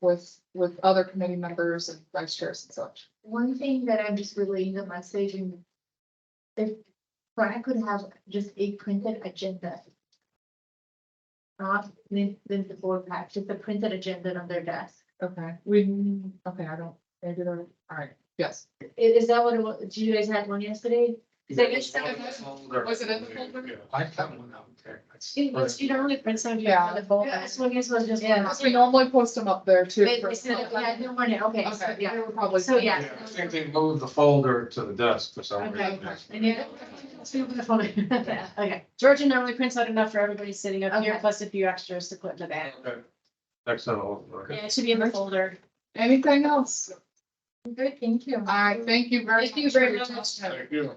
with other committee members and vice chairs and such. One thing that I'm just relaying the message, and if Frank could have just a printed agenda. Not the board pack, just a printed agenda on their desk. Okay, okay, I don't, maybe they're, all right, yes. Is that what it was? Did you guys have one yesterday? Is that Was it in the folder? I have one out there. You don't really print some. Yeah. The bowl. This one is just. Yeah. Because we normally post them up there too. They for- said, yeah, no one, okay, so, Okay, yeah. they were probably. So, yeah. I think they moved the folder to the desk for some Okay. reason. And then, let's move the phone. Okay, Georgia normally prints out enough for everybody sitting up here, Okay. plus a few extras to put in the bag. Okay. Next time I'll. Yeah, it should be in the folder. Anything else? Good, thank you. All right, thank you very much. Thank you very for your much. time. Thank you.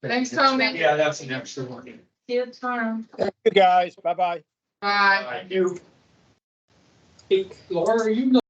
Thanks, Tony. Yeah, that's an extra one. See you tomorrow. Thank you, guys. Bye-bye. Bye. Thank you. Hey, Laura, are you